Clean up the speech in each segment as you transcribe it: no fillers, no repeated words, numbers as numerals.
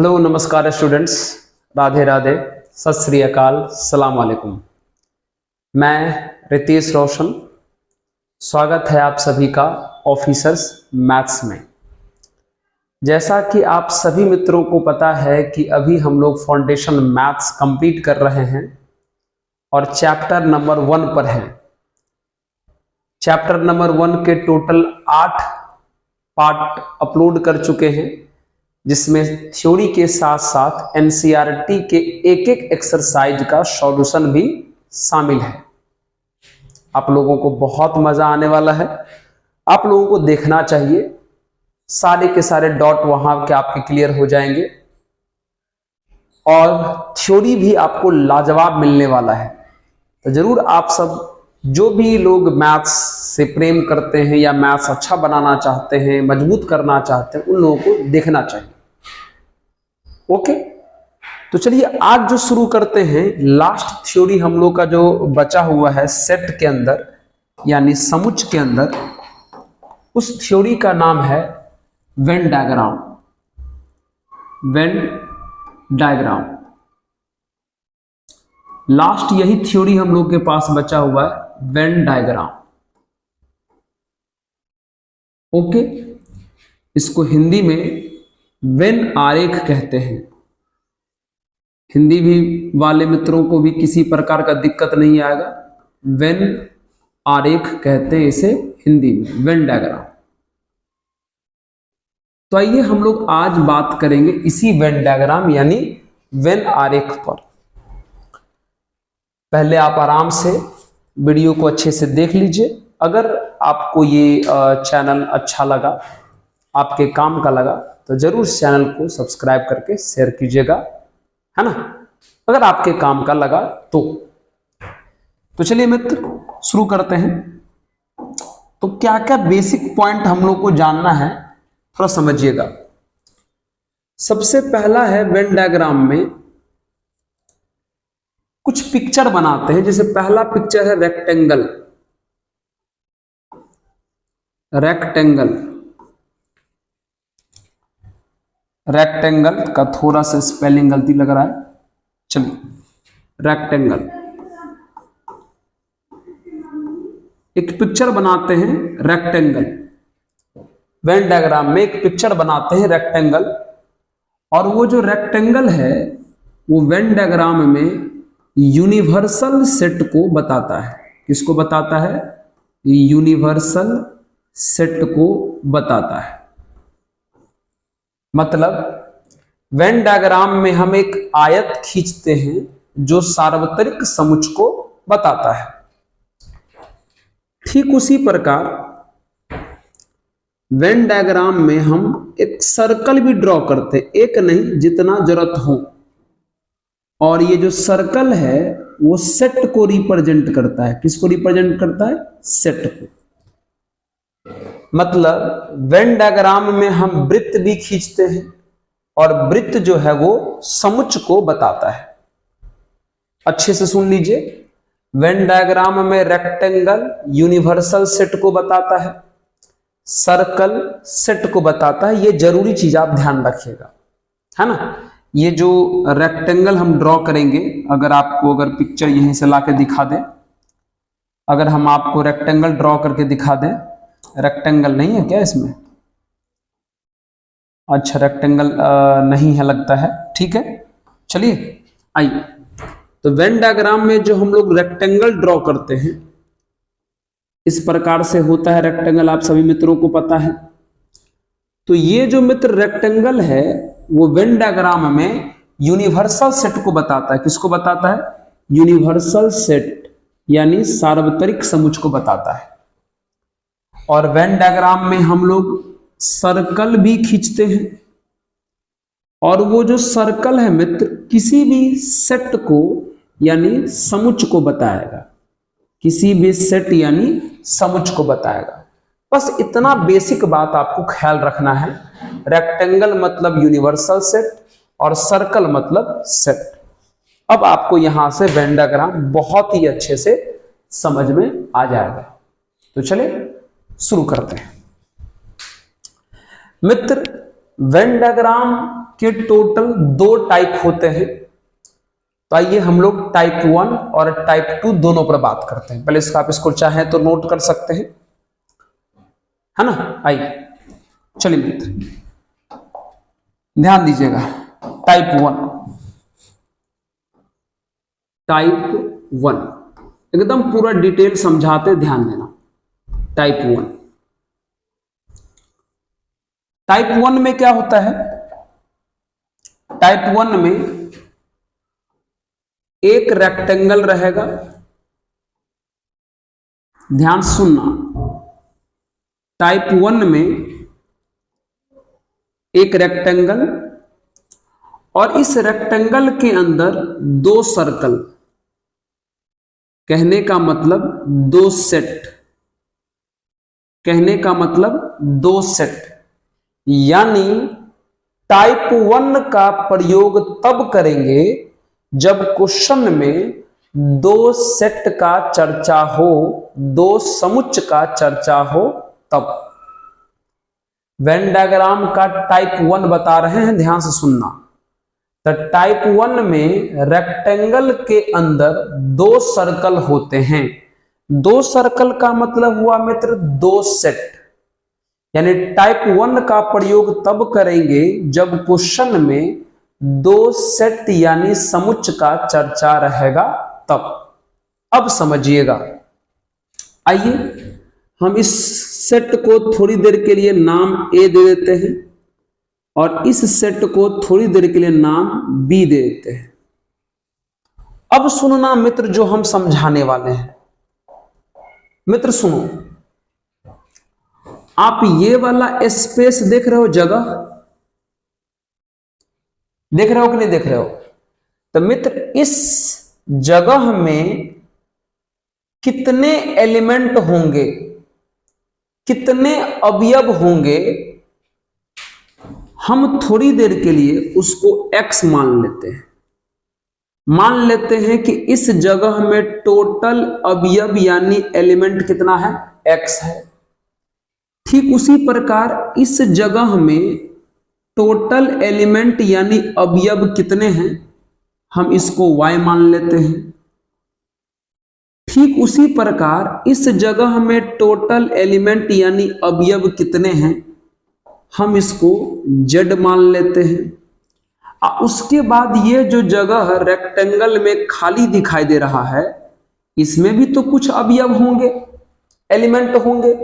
Hello नमस्कार students, Radhe Radhe, सत श्री अकाल, सलाम वालेकुम। मैं रितेश रोशन, स्वागत है आप सभी का ऑफिसर्स मैथ्स में। जैसा कि आप सभी मित्रों को पता है कि अभी हम लोग फाउंडेशन मैथ्स कंप्लीट कर रहे हैं और चैप्टर नंबर 1 पर हैं। चैप्टर नंबर 1 के टोटल 8 पार्ट अपलोड कर चुके हैं, जिसमें थ्योरी के साथ साथ एनसीईआरटी के एक एक एक्सरसाइज का सॉल्यूशन भी शामिल है। आप लोगों को बहुत मजा आने वाला है, आप लोगों को देखना चाहिए। सारे के सारे डॉट वहां के आपके क्लियर हो जाएंगे और थ्योरी भी आपको लाजवाब मिलने वाला है। तो जरूर आप सब जो भी लोग मैथ्स से प्रेम करते हैं या मैथ्स अच्छा बनाना चाहते हैं, मजबूत करना चाहते हैं, उन लोगों को देखना चाहिए। ओके, तो चलिए आज जो शुरू करते हैं, लास्ट थ्योरी हम लोग का जो बचा हुआ है सेट के अंदर यानी समुच्च के अंदर, उस थ्योरी का नाम है Venn diagram. Venn diagram last यही थ्योरी हम लोग के पास बचा हुआ है, वेन डायग्राम। ओके, इसको हिंदी में वेन आरेख कहते हैं। हिंदी भी वाले मित्रों को भी किसी प्रकार का दिक्कत नहीं आएगा, वेन आरेख कहते हैं इसे हिंदी में, वेन डायग्राम। तो आइए हम लोग आज बात करेंगे इसी वेन डायग्राम यानी वेन आरेख पर। पहले आप आराम से वीडियो को अच्छे से देख लीजिए। अगर आपको ये चैनल अच्छा लगा, आपके काम का लगा, तो जरूर चैनल को सब्सक्राइब करके शेयर कीजिएगा, है ना, अगर आपके काम का लगा तो चलिए मित्र शुरू करते हैं। तो क्या क्या बेसिक पॉइंट हम लोग को जानना है, थोड़ा समझिएगा। सबसे पहला है वेन डायग्राम में कुछ पिक्चर बनाते हैं। जैसे पहला पिक्चर है रेक्टेंगल। रेक्टेंगल रेक्टेंगल का थोड़ा सा स्पेलिंग गलती लग रहा है, चलिए रेक्टेंगल। एक पिक्चर बनाते हैं रेक्टेंगल। वेन डायग्राम में एक पिक्चर बनाते हैं रेक्टेंगल, और वो जो रेक्टेंगल है वो वेन डायग्राम में यूनिवर्सल सेट को बताता है। किसको बताता है? यूनिवर्सल सेट को बताता है। मतलब वेन डायग्राम में हम एक आयत खींचते हैं जो सार्वत्रिक समुच्च को बताता है। ठीक उसी प्रकार वेन डायग्राम में हम एक सर्कल भी ड्रॉ करते हैं, एक नहीं जितना जरूरत हो। और ये जो सर्कल है वो सेट को रिप्रेजेंट करता है। किसको रिप्रेजेंट करता है? सेट को। मतलब वेन डायग्राम में हम वृत्त भी खींचते हैं, और वृत्त जो है वो समुच्च को बताता है। अच्छे से सुन लीजिए, वेन डायग्राम में रेक्टेंगल यूनिवर्सल सेट को बताता है, सर्कल सेट को बताता है। ये जरूरी चीज आप ध्यान रखिएगा, है ना। ये जो रेक्टेंगल हम ड्रॉ करेंगे, अगर आपको अगर पिक्चर यहीं से लाके दिखा दें, अगर हम आपको रेक्टेंगल ड्रॉ करके दिखा दें, रेक्टेंगल नहीं है क्या इसमें? अच्छा, रेक्टेंगल नहीं है लगता है, ठीक है, चलिए आइए। तो वेन डायग्राम में जो हम लोग रेक्टेंगल ड्रॉ करते हैं, इस प्रकार से होता है रेक्टेंगल, आप सभी मित्रों को पता है। तो ये जो मित्र रेक्टेंगल है वो वेन डायग्राम में यूनिवर्सल सेट को बताता है। किसको बताता है? यूनिवर्सल सेट यानी सार्वत्रिक समुच्च को बताता है। और वेन डायग्राम में हम लोग सर्कल भी खींचते हैं, और वो जो सर्कल है मित्र किसी भी सेट को यानी समुच्च को बताएगा। किसी भी सेट यानी समुच्च को बताएगा। बस इतना बेसिक बात आपको ख्याल रखना है। रेक्टेंगल मतलब यूनिवर्सल सेट और सर्कल मतलब सेट। अब आपको यहां से वेन डायग्राम बहुत ही अच्छे से समझ में आ जाएगा। तो चलिए शुरू करते हैं मित्र। वेन डायग्राम के टोटल 2 टाइप होते हैं। तो आइए हम लोग टाइप 1 और टाइप 2 दोनों पर बात करते हैं। पहले इसका आप इसको चाहें तो नोट कर सकते हैं, है ना। आइए चलिए मित्र ध्यान दीजिएगा। टाइप 1, टाइप 1 एकदम पूरा डिटेल समझाते, ध्यान देना। टाइप 1, टाइप 1 में क्या होता है? टाइप 1 में एक रेक्टेंगल रहेगा, ध्यान सुनना। टाइप 1 में एक रेक्टेंगल और इस रेक्टेंगल के अंदर 2 सर्कल, कहने का मतलब 2 सेट, कहने का मतलब 2 सेट। यानी टाइप 1 का प्रयोग तब करेंगे जब क्वेश्चन में 2 सेट का चर्चा हो, 2 समुच्च का चर्चा हो तब। वेन डायग्राम का टाइप 1 बता रहे हैं, ध्यान से सुनना। तो टाइप 1 में रेक्टेंगल के अंदर 2 सर्कल होते हैं। 2 सर्कल का मतलब हुआ मित्र 2 सेट। यानी टाइप 1 का प्रयोग तब करेंगे जब क्वेश्चन में 2 सेट यानी समुच्च का चर्चा रहेगा तब। अब समझिएगा। आइए हम इस सेट को थोड़ी देर के लिए नाम ए दे देते हैं और इस सेट को थोड़ी देर के लिए नाम बी दे देते हैं। अब सुनना मित्र जो हम समझाने वाले हैं। मित्र सुनो, आप ये वाला स्पेस देख रहे हो, जगह देख रहे हो कि नहीं देख रहे हो? तो मित्र इस जगह में कितने एलिमेंट होंगे, कितने अवयव होंगे, हम थोड़ी देर के लिए उसको x मान लेते हैं। मान लेते हैं कि इस जगह में टोटल अवयव यानी एलिमेंट कितना है? x है। ठीक उसी प्रकार इस जगह में टोटल एलिमेंट यानी अवयव कितने हैं, हम इसको y मान लेते हैं। ठीक उसी प्रकार इस जगह में टोटल एलिमेंट यानी अवयव कितने हैं, हम इसको z मान लेते हैं। उसके बाद ये जो जगह रेक्टेंगल में खाली दिखाई दे रहा है, इसमें भी तो कुछ अवयव होंगे, एलिमेंट होंगे।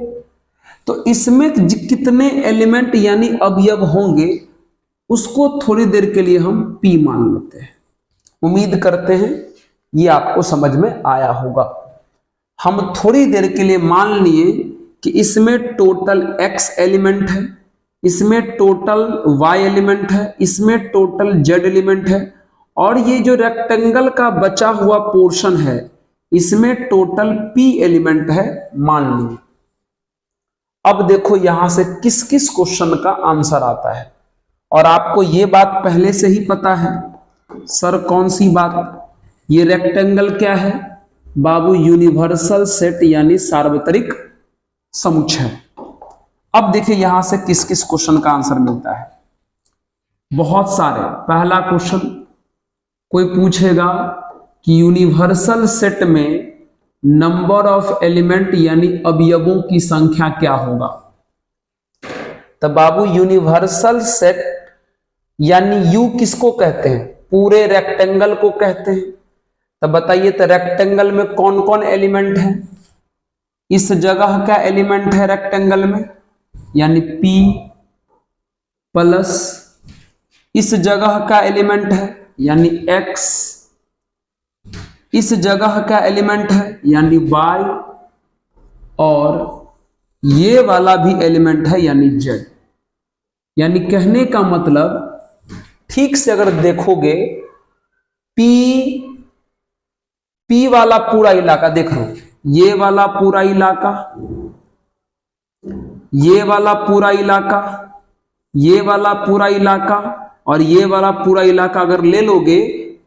तो इसमें कितने एलिमेंट यानी अवयव होंगे, उसको थोड़ी देर के लिए हम p मान लेते हैं। उम्मीद करते हैं ये आपको समझ में आया होगा। हम थोड़ी देर के लिए मान लिए कि इसमें टोटल x एलिमेंट है, इसमें टोटल y एलिमेंट है, इसमें टोटल z एलिमेंट है, और ये जो रेक्टेंगल का बचा हुआ पोर्शन है इसमें टोटल p एलिमेंट है, मान लिए। अब देखो यहां से किस किस क्वेश्चन का आंसर आता है। और आपको ये बात पहले से ही पता है। सर कौन सी बात? ये रेक्टेंगल क्या है बाबू? यूनिवर्सल सेट यानी सार्वत्रिक समुच्चय है। अब देखिए यहां से किस किस क्वेश्चन का आंसर मिलता है। बहुत सारे। पहला क्वेश्चन कोई पूछेगा कि यूनिवर्सल सेट में नंबर ऑफ एलिमेंट यानी अवयवों की संख्या क्या होगा? तो बाबू यूनिवर्सल सेट यानी यू किसको कहते हैं? पूरे रेक्टेंगल को कहते हैं। तो बताइए तो रेक्टेंगल में कौन कौन एलिमेंट है? इस जगह क्या एलिमेंट है रेक्टेंगल में? यानी p प्लस इस जगह का एलिमेंट है यानी x, इस जगह का एलिमेंट है यानी y, और ये वाला भी एलिमेंट है यानी z। यानी कहने का मतलब ठीक से अगर देखोगे P वाला पूरा इलाका देख लो, ये वाला पूरा इलाका, ये वाला पूरा इलाका, ये वाला पूरा इलाका और ये वाला पूरा इलाका अगर ले लोगे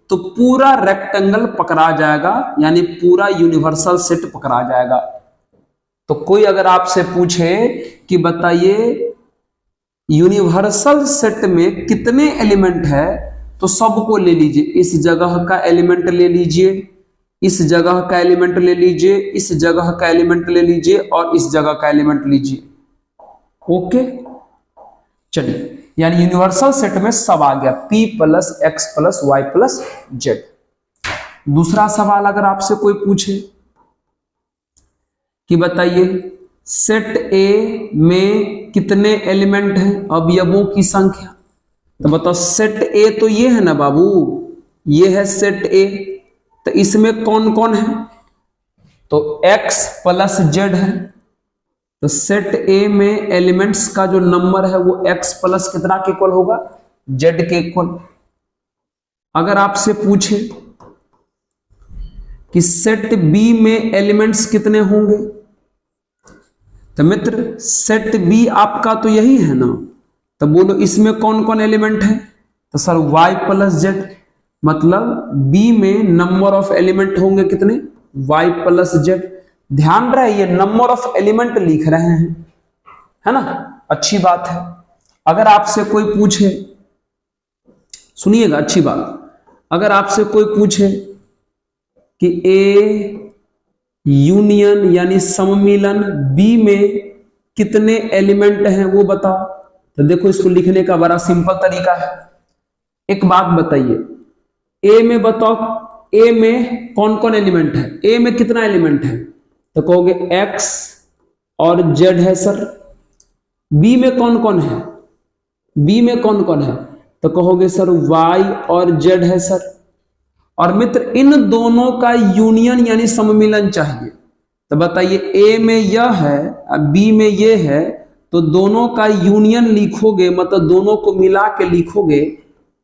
तो पूरा रेक्टेंगल पकड़ा जाएगा, यानी पूरा यूनिवर्सल सेट पकड़ा जाएगा। तो कोई अगर आपसे पूछे कि बताइए यूनिवर्सल सेट में कितने एलिमेंट है, तो सबको ले लीजिए, इस जगह का एलिमेंट ले लीजिए, इस जगह का एलिमेंट ले लीजिए, इस जगह का एलिमेंट ले लीजिए और इस जगह का एलिमेंट लीजिए। ओके, चलिए, यानी यूनिवर्सल सेट में सब आ गया, p plus X plus Y plus Z. दूसरा सवाल अगर आपसे कोई पूछे कि बताइए सेट ए में कितने एलिमेंट हैं, अवयवों की संख्या, तो बताओ सेट ए तो ये है ना बाबू, ये है सेट ए, तो इसमें कौन कौन है, तो x प्लस जेड है। तो सेट ए में एलिमेंट्स का जो नंबर है वो x प्लस कितना के इक्वल होगा, z के इक्वल। अगर आपसे पूछे कि सेट बी में एलिमेंट्स कितने होंगे, तो मित्र सेट बी आपका तो यही है ना, तो बोलो इसमें कौन कौन एलिमेंट है, तो सर y प्लस जेड, मतलब बी में नंबर ऑफ एलिमेंट होंगे कितने, y प्लस जेड। ध्यान रहे ये नंबर ऑफ एलिमेंट लिख रहे हैं, है ना, अच्छी बात है। अगर आपसे कोई पूछे, सुनिएगा अच्छी बात, अगर आपसे कोई पूछे कि ए यूनियन यानी सम्मिलन बी में कितने एलिमेंट हैं वो बताओ, तो देखो इसको लिखने का बड़ा सिंपल तरीका है। एक बात बताइए, ए में बताओ, ए में कौन कौन एलिमेंट है, ए में कितना एलिमेंट है, तो कहोगे x और z है सर। बी में कौन कौन है, बी में कौन कौन है, तो कहोगे सर y और z है सर। और मित्र इन दोनों का यूनियन यानी सम्मिलन चाहिए, तो बताइए ए में यह है और बी में ये है, तो दोनों का यूनियन लिखोगे, मतलब दोनों को मिला के लिखोगे,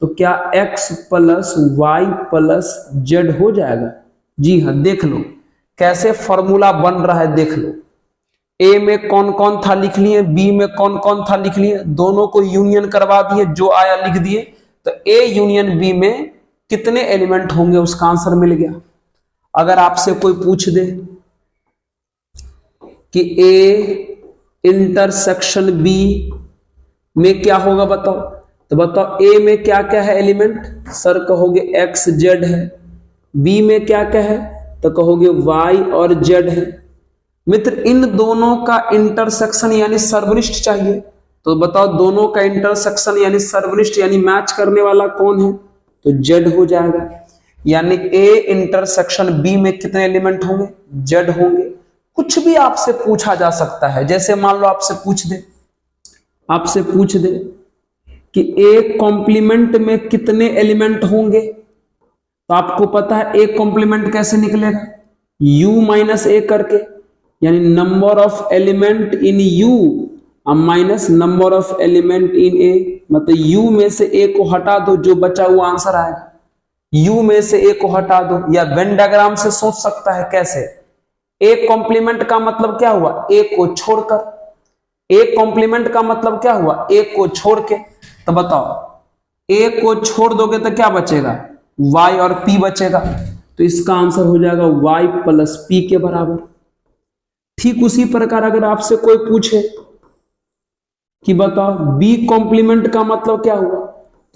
तो क्या x plus Y plus Z हो जाएगा। जी हाँ, देख लो कैसे फॉर्मूला बन रहा है, देख लो, ए में कौन कौन था लिख लिए, बी में कौन कौन था लिख लिए, दोनों को यूनियन करवा दिए, जो आया लिख दिए, तो ए यूनियन बी में कितने एलिमेंट होंगे उसका आंसर मिल गया। अगर आपसे कोई पूछ दे कि ए इंटरसेक्शन बी में क्या होगा बताओ, तो बताओ ए में क्या क्या है एलिमेंट, सर कहोगे एक्स जेड है। बी में क्या क्या है, तो कहोगे वाई और जेड है। मित्र इन दोनों का इंटरसेक्शन यानी सर्वनिष्ठ चाहिए, तो बताओ दोनों का इंटरसेक्शन यानी सर्वनिष्ठ यानी मैच करने वाला कौन है, तो जेड हो जाएगा। यानी ए इंटरसेक्शन बी में कितने एलिमेंट होंगे, जेड होंगे। कुछ भी आपसे पूछा जा सकता है, जैसे मान लो आपसे पूछ दे कि ए कॉम्प्लीमेंट में कितने एलिमेंट होंगे, तो आपको पता है ए कॉम्प्लीमेंट कैसे निकलेगा, u माइनस ए करके, यानी number of element in u minus number of element in A, मतलब u में से a को हटा दो, जो बचा हुआ आंसर आएगा। u में से a को हटा दो, या वेन डायग्राम से सोच सकता है कैसे, a कॉम्प्लीमेंट का मतलब क्या हुआ, a को छोड़कर, a कॉम्प्लीमेंट का मतलब क्या हुआ, a को छोड़ के। तो बताओ a को छोड़ दोगे तो क्या बचेगा, y और p बचेगा, तो इसका आंसर हो जाएगा y प्लस p के बराबर। ठीक उसी प्रकार अगर आपसे कोई पूछे कि बताओ b कॉम्प्लीमेंट का मतलब क्या हुआ,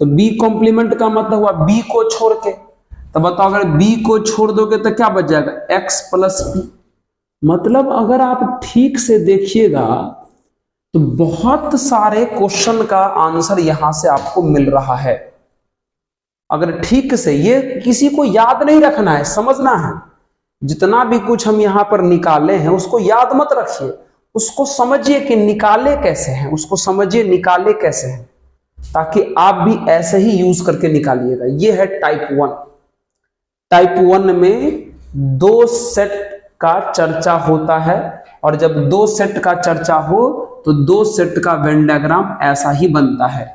तो b कॉम्प्लीमेंट का मतलब हुआ b को छोड़ के, तो बताओ अगर b को छोड़ दोगे तो क्या बच जाएगा, x प्लस p। मतलब अगर आप ठीक से देखिएगा तो बहुत सारे क्वेश्चन का आंसर यहां से आपको मिल रहा है। अगर ठीक से, ये किसी को याद नहीं रखना है, समझना है, जितना भी कुछ हम यहां पर निकाले हैं उसको याद मत रखिए, उसको समझिए कि निकाले कैसे हैं, उसको समझिए निकाले कैसे हैं, ताकि आप भी ऐसे ही यूज करके निकालिएगा। ये है टाइप 1। टाइप 1 में 2 सेट का चर्चा होता है, और जब 2 सेट का चर्चा हो तो 2 सेट का वेन डायग्राम ऐसा ही बनता है।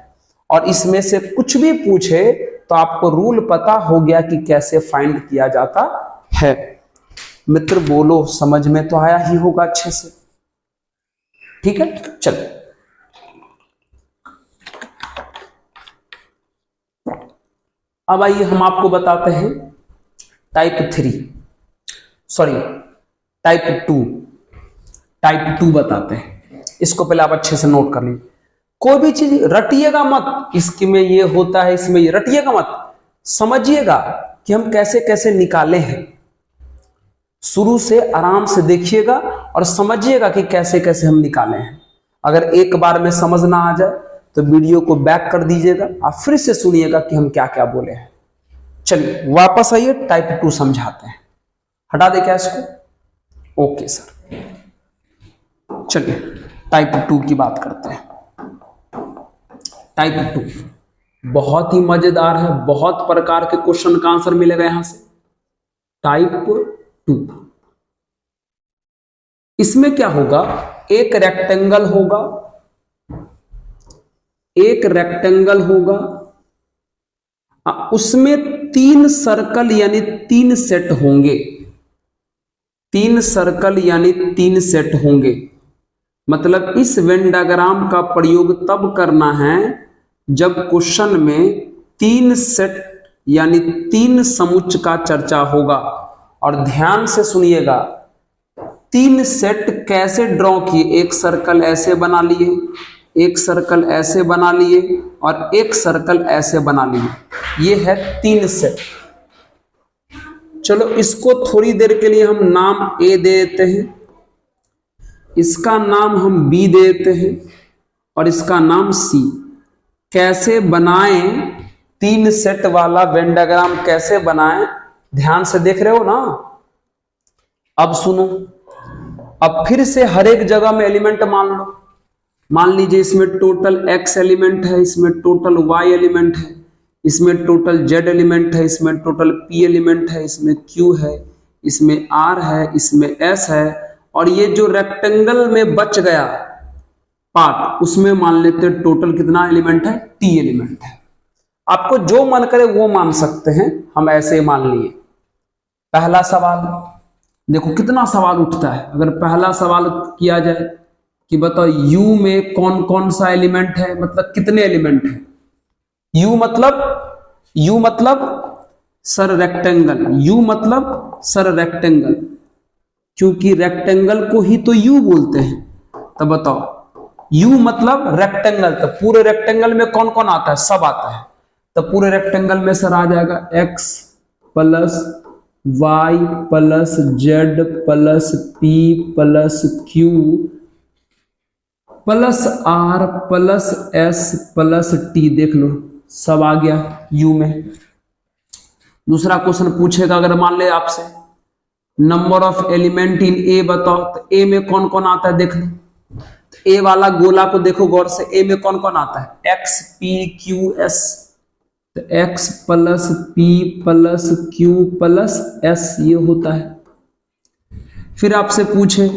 और इसमें से कुछ भी पूछे तो आपको रूल पता हो गया कि कैसे फाइंड किया जाता है। मित्र बोलो, समझ में तो आया ही होगा अच्छे से, ठीक है। चलो अब आइए हम आपको बताते हैं टाइप 2 बताते हैं। इसको पहले आप अच्छे से नोट कर लीजिए। कोई भी चीज रटिएगा मत, इसमें ये होता है, इसमें ये, रटिएगा मत, समझिएगा कि हम कैसे कैसे निकाले हैं। शुरू से आराम से देखिएगा और समझिएगा कि कैसे कैसे हम निकाले हैं। अगर एक बार में समझ ना आ जाए तो वीडियो को बैक कर दीजिएगा, आप फिर से सुनिएगा कि हम क्या क्या बोले हैं। चलिए वापस आइए, टाइप 2 समझाते हैं। हटा दे क्या इसको? ओके सर, चलिए टाइप 2 की बात करते हैं। टाइप 2 बहुत ही मजेदार है, बहुत प्रकार के क्वेश्चन का आंसर मिलेगा यहां से। टाइप 2, इसमें क्या होगा, एक रेक्टेंगल होगा, एक रेक्टेंगल होगा, उसमें 3 सर्कल यानी 3 सेट होंगे, 3 सर्कल यानी 3 सेट होंगे। मतलब इस वेन डायग्राम का प्रयोग तब करना है जब क्वेश्चन में 3 सेट यानी 3 समुच्चय का चर्चा होगा। और ध्यान से सुनिएगा, 3 सेट कैसे ड्रॉ किए, एक सर्कल ऐसे बना लिए, एक सर्कल ऐसे बना लिए और एक सर्कल ऐसे बना लिए। ये है 3 सेट। चलो इसको थोड़ी देर के लिए हम नाम A दे देते हैं, इसका नाम हम B दे देते हैं और इसका नाम C। कैसे बनाएं 3 सेट वाला वेन डायग्राम, कैसे बनाएं, ध्यान से देख रहे हो ना। अब सुनो, अब फिर से हर एक जगह में एलिमेंट मान लो। मान लीजिए इसमें टोटल X एलिमेंट है, इसमें टोटल Y एलिमेंट है, इसमें टोटल Z एलिमेंट है, इसमें टोटल P एलिमेंट है, इसमें Q है, इसमें R है, इसमें S है, और ये जो रेक्टेंगल में बच गया पार्ट उसमें मान लेते हैं टोटल कितना एलिमेंट है, T एलिमेंट है। आपको जो मन करे वो मान सकते हैं, हम ऐसे मान लिए। पहला सवाल देखो कितना सवाल उठता है। अगर पहला सवाल किया जाए कि बताओ U में कौन कौन सा एलिमेंट है, मतलब कितने एलिमेंट है। U मतलब सर रेक्टेंगल, U मतलब सर रेक्टेंगल, क्योंकि रेक्टेंगल को ही तो U बोलते हैं। तो बताओ U मतलब रेक्टेंगल, तो पूरे रेक्टेंगल में कौन कौन आता है, सब आता है। तो पूरे रेक्टेंगल में सर आ जाएगा X plus Y plus Z plus P plus Q plus R plus S plus T। देख लो सब आ गया U में। दूसरा क्वेश्चन पूछेगा, अगर मान ले आपसे number of element in A बताओ, तो A में कौन कौन आता है देख लो। A वाला गोला को देखो गौर से, A में कौन कौन आता है, X P Q S। तो X plus P plus Q plus S ये होता है। फिर आपसे पूछे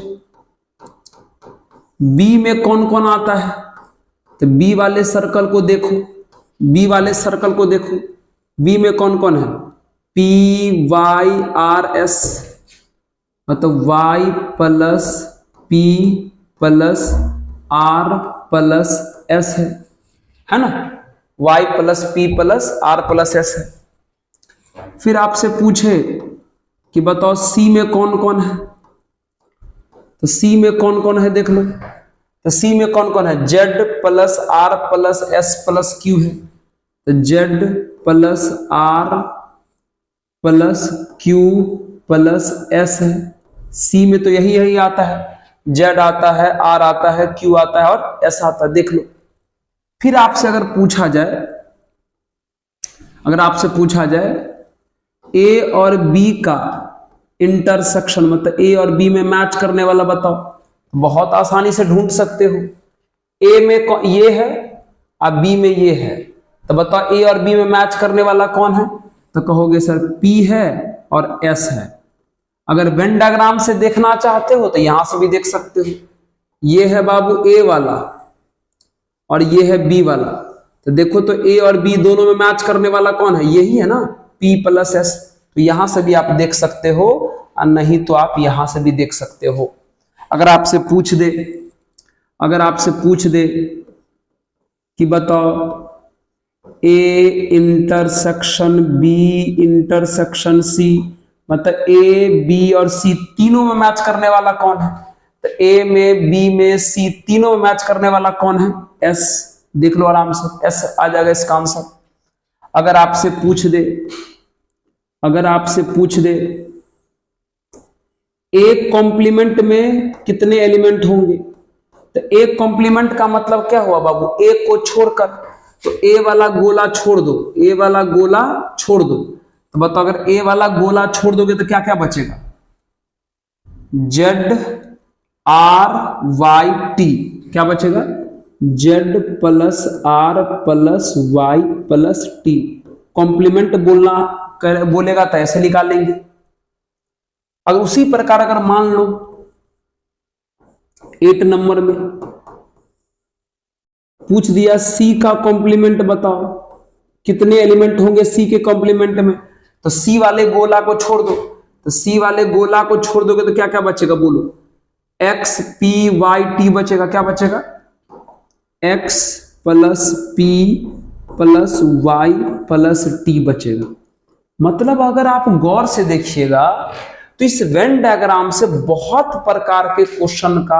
B में कौन कौन आता है, तो B वाले सर्कल को देखो, B वाले सर्कल को देखो, B में कौन कौन है, P Y R S, मतलब Y plus P plus R plus S है ना, Y plus P plus R plus S है। फिर आपसे पूछे कि बताओ C में कौन कौन है, तो C में कौन कौन है देख लो। तो C में कौन कौन है, Z plus R plus S plus Q है। तो Z plus R plus Q plus S है। C में तो यही आता है, Z आता है, R आता है, Q आता है और S आता है, देख लो। फिर आपसे अगर पूछा जाए A और B का इंटरसेक्शन, मतलब A और B में मैच करने वाला बताओ, बहुत आसानी से ढूंढ सकते हो। A में ये है और B में ये है, तो बताओ A और B में मैच करने वाला कौन है, तो कहोगे सर P है और S है। अगर वेन डायग्राम से देखना चाहते हो तो यहां से भी देख सकते हो। ये है बाबू A वाला और ये है B वाला, तो देखो तो A और B दोनों में मैच करने वाला कौन है, यही है ना, P प्लस S। तो यहां से भी आप देख सकते हो और नहीं तो आप यहां से भी देख सकते हो। अगर आपसे पूछ दे कि बताओ A intersection B intersection C, मतलब A B और C तीनों में मैच करने वाला कौन है, तो A में B में C तीनों में मैच करने वाला कौन है, S। देख लो आराम से, एस आ जाएगा इसका आंसर। अगर आपसे पूछ दे एक कॉम्प्लीमेंट में कितने एलिमेंट होंगे, तो एक कॉम्प्लीमेंट का मतलब क्या हुआ बाबू, एक को छोड़कर, तो ए वाला गोला छोड़ दो, ए वाला गोला छोड़ दो, तो बताओ अगर ए वाला गोला छोड़ दोगे तो क्या क्या बचेगा, जेड आर वाई टी, क्या बचेगा, Z plus R plus Y plus T. Complement बोलेगा तो ऐसे निकालेंगे। अगर उसी प्रकार अगर मान लो 8 नंबर में पूछ दिया सी का कॉम्प्लीमेंट बताओ, कितने एलिमेंट होंगे सी के कॉम्प्लीमेंट में, तो सी वाले गोला को छोड़ दो, तो सी वाले गोला को छोड़ दोगे तो क्या क्या बचेगा बोलो, एक्स पी वाई टी बचेगा, क्या बचेगा, X plus P plus Y plus T बचेगा। मतलब अगर आप गौर से देखिएगा तो इस वेन डायग्राम से बहुत प्रकार के क्वेश्चन का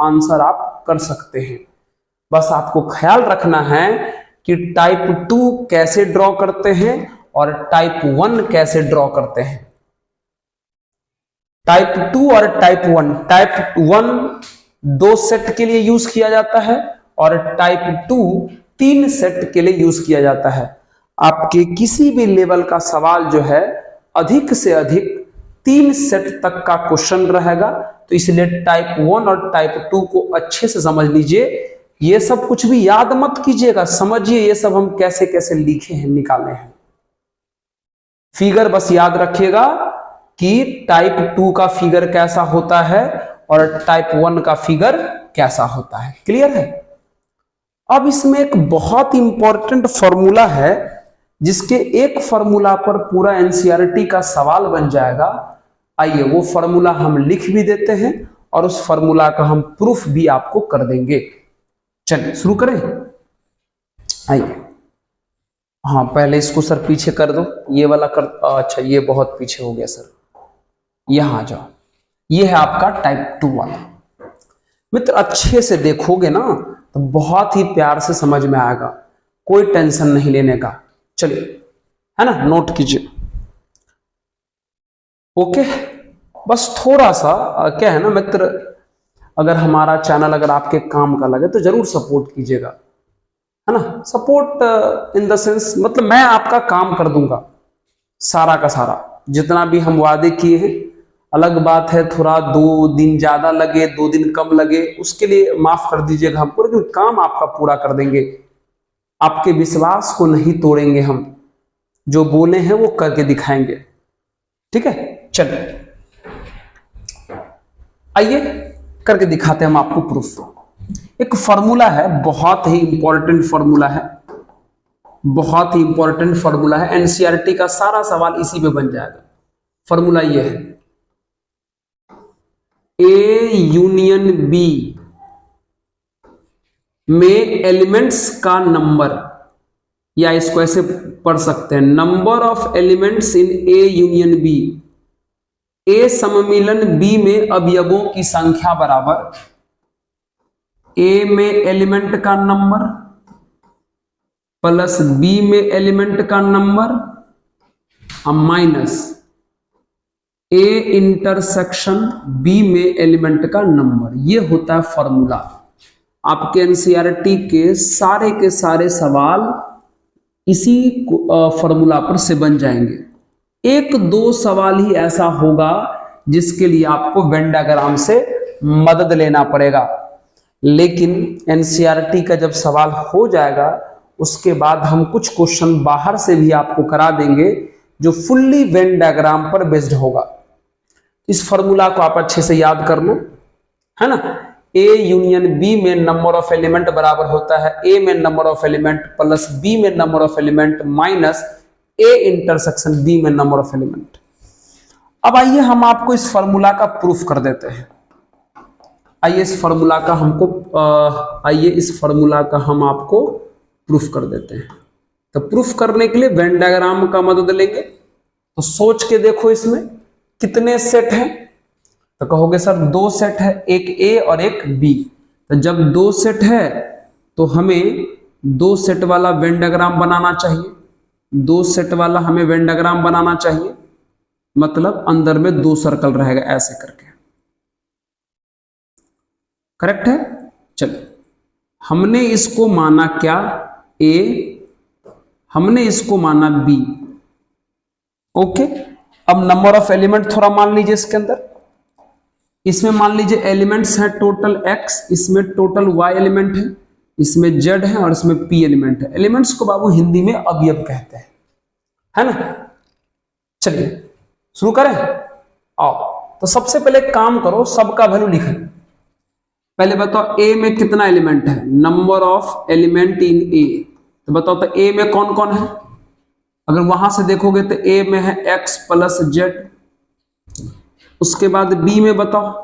आंसर आप कर सकते हैं। बस आपको ख्याल रखना है कि टाइप 2 कैसे ड्रॉ करते हैं और टाइप 1 कैसे ड्रॉ करते हैं। टाइप 2 और टाइप 1, टाइप 1 2 सेट के लिए यूज किया जाता है और टाइप 2 3 सेट के लिए यूज किया जाता है। आपके किसी भी लेवल का सवाल जो है अधिक से अधिक 3 सेट तक का क्वेश्चन रहेगा, तो इसलिए टाइप 1 और टाइप 2 को अच्छे से समझ लीजिए। ये सब कुछ भी याद मत कीजिएगा, समझिए ये सब हम कैसे कैसे लिखे हैं, निकाले हैं। फिगर बस याद रखिएगा कि टाइप 2 का फिगर कैसा होता है और टाइप 1 का फिगर कैसा होता है। क्लियर है? अब इसमें एक बहुत इंपॉर्टेंट फॉर्मूला है जिसके एक फॉर्मूला पर पूरा एनसीईआरटी का सवाल बन जाएगा। आइए वो फॉर्मूला हम लिख भी देते हैं और उस फॉर्मूला का हम प्रूफ भी आपको कर देंगे। चलिए शुरू करें। आइए, हाँ पहले इसको सर पीछे कर दो, ये वाला कर, अच्छा ये बहुत पीछे हो गया सर, यहां आ जाओ। ये है आपका टाइप 2 वाला। मित्र अच्छे से देखोगे ना तो बहुत ही प्यार से समझ में आएगा, कोई टेंशन नहीं लेने का। चलिए, है ना, नोट कीजिए। ओके, बस थोड़ा सा क्या है ना मित्र, अगर हमारा चैनल अगर आपके काम का लगे तो जरूर सपोर्ट कीजिएगा, है ना। सपोर्ट इन द सेंस मतलब मैं आपका काम कर दूंगा सारा का सारा, जितना भी हम वादे किए हैं। अलग बात है थोड़ा 2 दिन ज्यादा लगे 2 दिन कम लगे, उसके लिए माफ कर दीजिएगा हमको, लेकिन काम आपका पूरा कर देंगे। आपके विश्वास को नहीं तोड़ेंगे हम, जो बोले हैं वो करके दिखाएंगे। ठीक है, चलिए आइए करके दिखाते हैं हम आपको प्रूफ। एक फॉर्मूला है, बहुत ही इंपॉर्टेंट फॉर्मूला है, बहुत ही इंपॉर्टेंट फॉर्मूला है। एनसीईआरटी का सारा सवाल इसी पे बन जाएगा। फॉर्मूला ये है, ए यूनियन बी में एलिमेंट्स का नंबर, या इसको ऐसे पढ़ सकते हैं, number of elements in A union B, A सम्मिलन बी में अवयवों की संख्या बराबर ए में एलिमेंट का नंबर प्लस बी में एलिमेंट का number minus A intersection B में एलिमेंट का नंबर। ये होता है फॉर्मूला। आपके एनसीईआरटी के सारे सवाल इसी फॉर्मूला पर से बन जाएंगे। 1-2 सवाल ही ऐसा होगा जिसके लिए आपको वेन डायग्राम से मदद लेना पड़ेगा, लेकिन एनसीईआरटी का जब सवाल हो जाएगा उसके बाद हम कुछ क्वेश्चन बाहर से भी आपको करा देंगे जो फुल्ली वेन डायग्राम पर बेस्ड होगा। इस फॉर्मूला को आप अच्छे से याद कर लो, है ना। ए यूनियन बी में नंबर ऑफ एलिमेंट बराबर होता है ए में number of element plus B में number of element minus A intersection B में नंबर ऑफ एलिमेंट। अब आइए हम आपको इस फॉर्मूला का प्रूफ कर देते हैं। आइए इस फॉर्मूला का हम आपको प्रूफ कर देते हैं। तो प्रूफ करने के लिए वेन डायग्राम का मदद लेंगे। तो सोच के देखो इसमें कितने सेट हैं, तो कहोगे सर 2 सेट है, एक ए और एक बी। तो जब 2 सेट है तो हमें दो सेट वाला वेन डायग्राम बनाना चाहिए, दो सेट वाला हमें वेन डायग्राम बनाना चाहिए, मतलब अंदर में दो सर्कल रहेगा ऐसे करके। करेक्ट है। चलिए, हमने इसको माना क्या, ए, हमने इसको माना बी। ओके, अब नंबर ऑफ एलिमेंट थोड़ा मान लीजिए इसके अंदर। इसमें मान लीजिए एलिमेंट्स हैं टोटल x, इसमें टोटल y एलिमेंट है, इसमें z है और इसमें p एलिमेंट है। एलिमेंट्स को बाबू हिंदी में अवयव कहते हैं, है ना। चलिए शुरू करें। आओ, तो सबसे पहले काम करो, सबका वैल्यू लिखें। पहले बताओ a में कितना एलिमेंट है, number of element in a। तो बताओ तो a में कौन कौन है। अगर वहां से देखोगे तो a में है x प्लस z। उसके बाद b में बताओ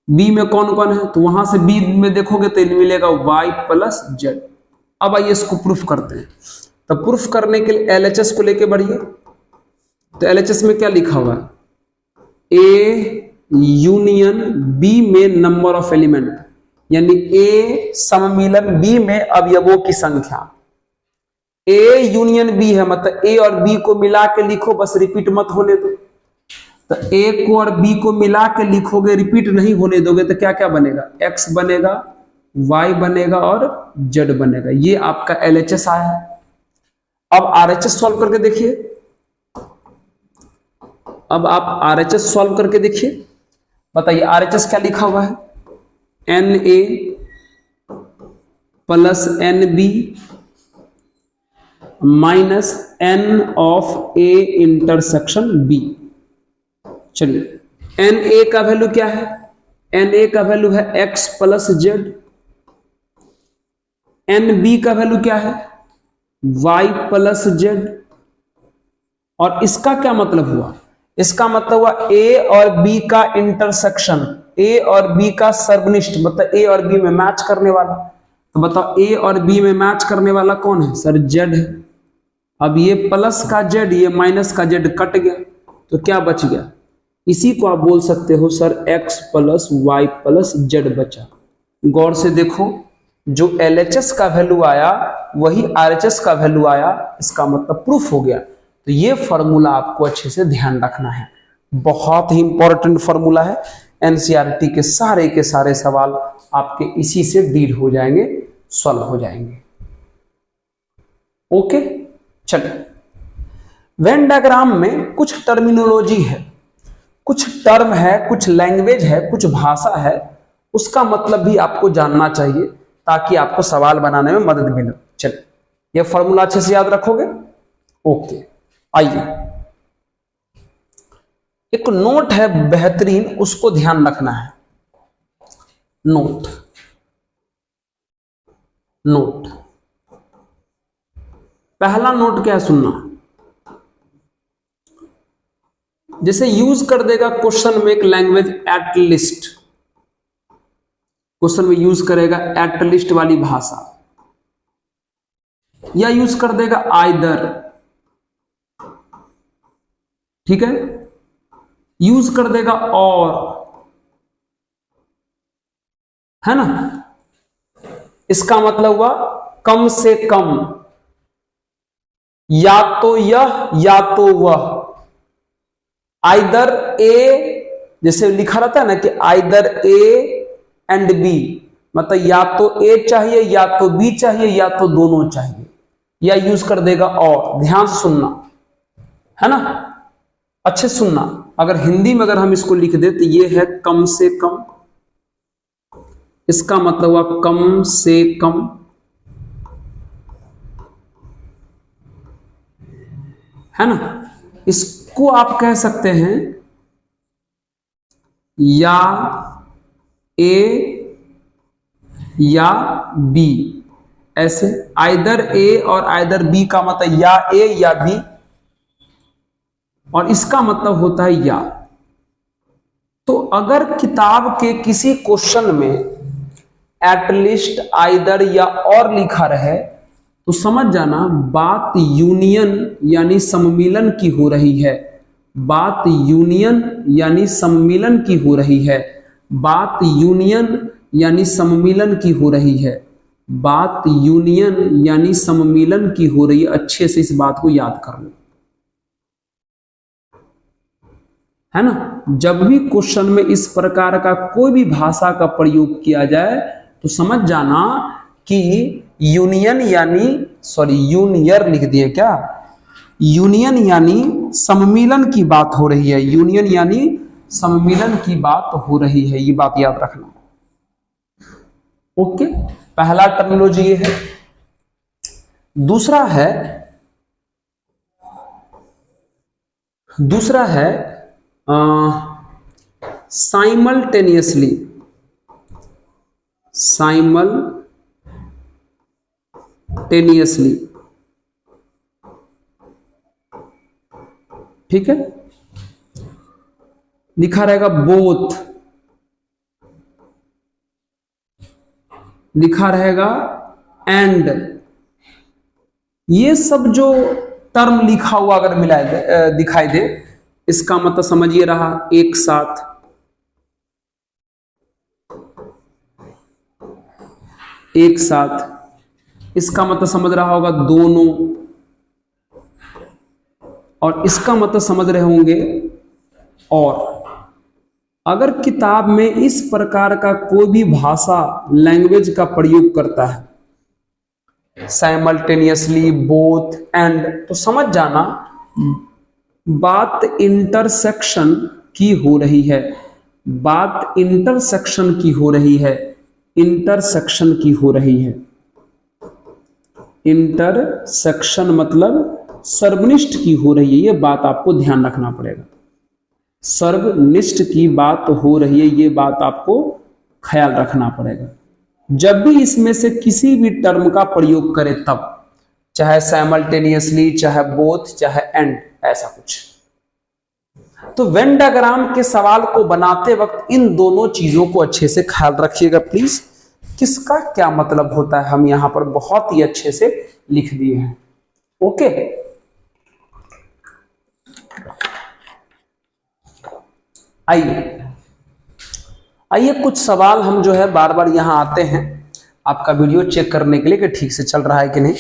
b में कौन कौन है, तो वहां से b में देखोगे तो मिलेगा y प्लस z। अब आइए इसको प्रूफ करते हैं। तो प्रूफ करने के लिए LHS को लेके बढ़िए। तो LHS में क्या लिखा हुआ है, a यूनियन b में नंबर ऑफ एलिमेंट, यानी a सम्मिलन b में अवयवों की संख्या। a यूनियन b है, मतलब a और b को मिला के लिखो, बस रिपीट मत होने दो। तो a को और b को मिला के लिखोगे, रिपीट नहीं होने दोगे, तो क्या क्या बनेगा, x बनेगा, y बनेगा और z बनेगा। ये आपका LHS आया है। अब RHS सॉल्व करके देखिए। अब आप RHS सॉल्व करके देखिए, बताइए RHS क्या लिखा हुआ है, NA plus NB minus N of A intersection B। चलिए, NA का वैल्यू क्या है, NA का वैल्यू है x प्लस z। NB का वैल्यू क्या है, y प्लस z। और इसका क्या मतलब हुआ, इसका मतलब हुआ a और b का इंटरसेक्शन, a और b का सर्वनिष्ठ, मतलब a और b में मैच करने वाला। तो बताओ a और b में मैच करने वाला कौन है, सर z है। अब ये प्लस का z, ये माइनस का z कट गया, तो क्या बच गया, इसी को आप बोल सकते हो sir x plus y plus z बचा। गौर से देखो, जो LHS का वैल्यू आया वही RHS का वैल्यू आया, इसका मतलब प्रूफ हो गया। तो ये फॉर्मूला आपको अच्छे से ध्यान रखना है, बहुत ही इंपॉर्टेंट फॉर्मूला है। NCERT के सारे सवाल आपके इसी से डील हो जाएंगे, सॉल्व हो जाएंगे। ओके, चलिए, वेन डायग्राम में कुछ टर्मिनोलॉजी है, कुछ टर्म है, कुछ लैंग्वेज है, कुछ भाषा है, उसका मतलब भी आपको जानना चाहिए ताकि आपको सवाल बनाने में मदद मिले। चलिए, ये फॉर्मूला अच्छे से याद रखोगे। ओके, आइए, एक नोट है बेहतरीन, उसको ध्यान रखना है। नोट, नोट, पहला नोट क्या है, सुनना। जैसे यूज कर देगा क्वेश्चन में एक लैंग्वेज एटलिस्ट, क्वेश्चन में यूज करेगा एटलिस्ट वाली भाषा, या यूज कर देगा आइदर, ठीक है, यूज कर देगा और, है ना। इसका मतलब हुआ कम से कम, या तो यह या तो वह। आइदर ए, जैसे लिखा रहता है ना कि आइदर ए एंड बी, मतलब या तो ए चाहिए या तो बी चाहिए या तो दोनों चाहिए, या यूज कर देगा और। ध्यान से सुनना, है ना, अच्छे सुनना। अगर हिंदी में अगर हम इसको लिख दे तो ये है कम से कम, इसका मतलब हुआ कम से कम, है ना। इसको आप कह सकते हैं या ए या बी, ऐसे आइदर ए और आइदर बी का मतलब या ए या बी, और इसका मतलब होता है या। तो अगर किताब के किसी क्वेश्चन में एटलिस्ट, आइदर या और लिखा रहे तो समझ जाना बात यूनियन यानी सम्मिलन की हो रही है, बात यूनियन यानी सम्मिलन की हो रही है, बात यूनियन यानी सम्मिलन की हो रही है। बात यूनियन यानी सम्मिलन की हो रही है। अच्छे से इस बात को याद कर लो, है ना। जब भी क्वेश्चन में इस प्रकार का कोई भी भाषा का प्रयोग किया जाए तो समझ जाना कि यूनियन यानी यूनियर लिख दिए क्या, यूनियन यानी सम्मिलन की बात हो रही है, यूनियन यानी सम्मिलन की बात हो रही है, ये बात याद रखना। ओके, पहला टर्मिनोलॉजी ये है। दूसरा है साइमल्टेनियसली, ठीक है। लिखा रहेगा बोथ, लिखा रहेगा एंड। ये सब जो टर्म लिखा हुआ अगर दिखाई दे, इसका मतलब समझिए रहा एक साथ, एक साथ। इसका मतलब समझ रहा होगा दोनों, और इसका मतलब समझ रहे होंगे और। अगर किताब में इस प्रकार का कोई भी भाषा लैंग्वेज का प्रयोग करता है, साइमल्टेनियसली, बोथ, एंड, तो समझ जाना बात इंटरसेक्शन की हो रही है, बात इंटरसेक्शन की हो रही है, इंटरसेक्शन की हो रही है। इंटरसेक्शन मतलब सर्वनिष्ठ की हो रही है, ये बात आपको ध्यान रखना पड़ेगा। सर्वनिष्ठ की बात हो रही है, ये बात आपको ख्याल रखना पड़ेगा। जब भी इसमें से किसी भी टर्म का प्रयोग करें तब, चाहे साइमल्टेनियसली, चाहे बोथ, चाहे एंड, ऐसा कुछ। तो वेन डायग्राम के सवाल को बनाते वक्त इन दोनों चीजों को अच्छे से ख्याल रखिएगा प्लीज। किसका क्या मतलब होता है हम यहां पर बहुत ही अच्छे से लिख दिए हैं। ओके, आइए कुछ सवाल हम जो है बार बार यहां आते हैं आपका वीडियो चेक करने के लिए कि ठीक से चल रहा है कि नहीं।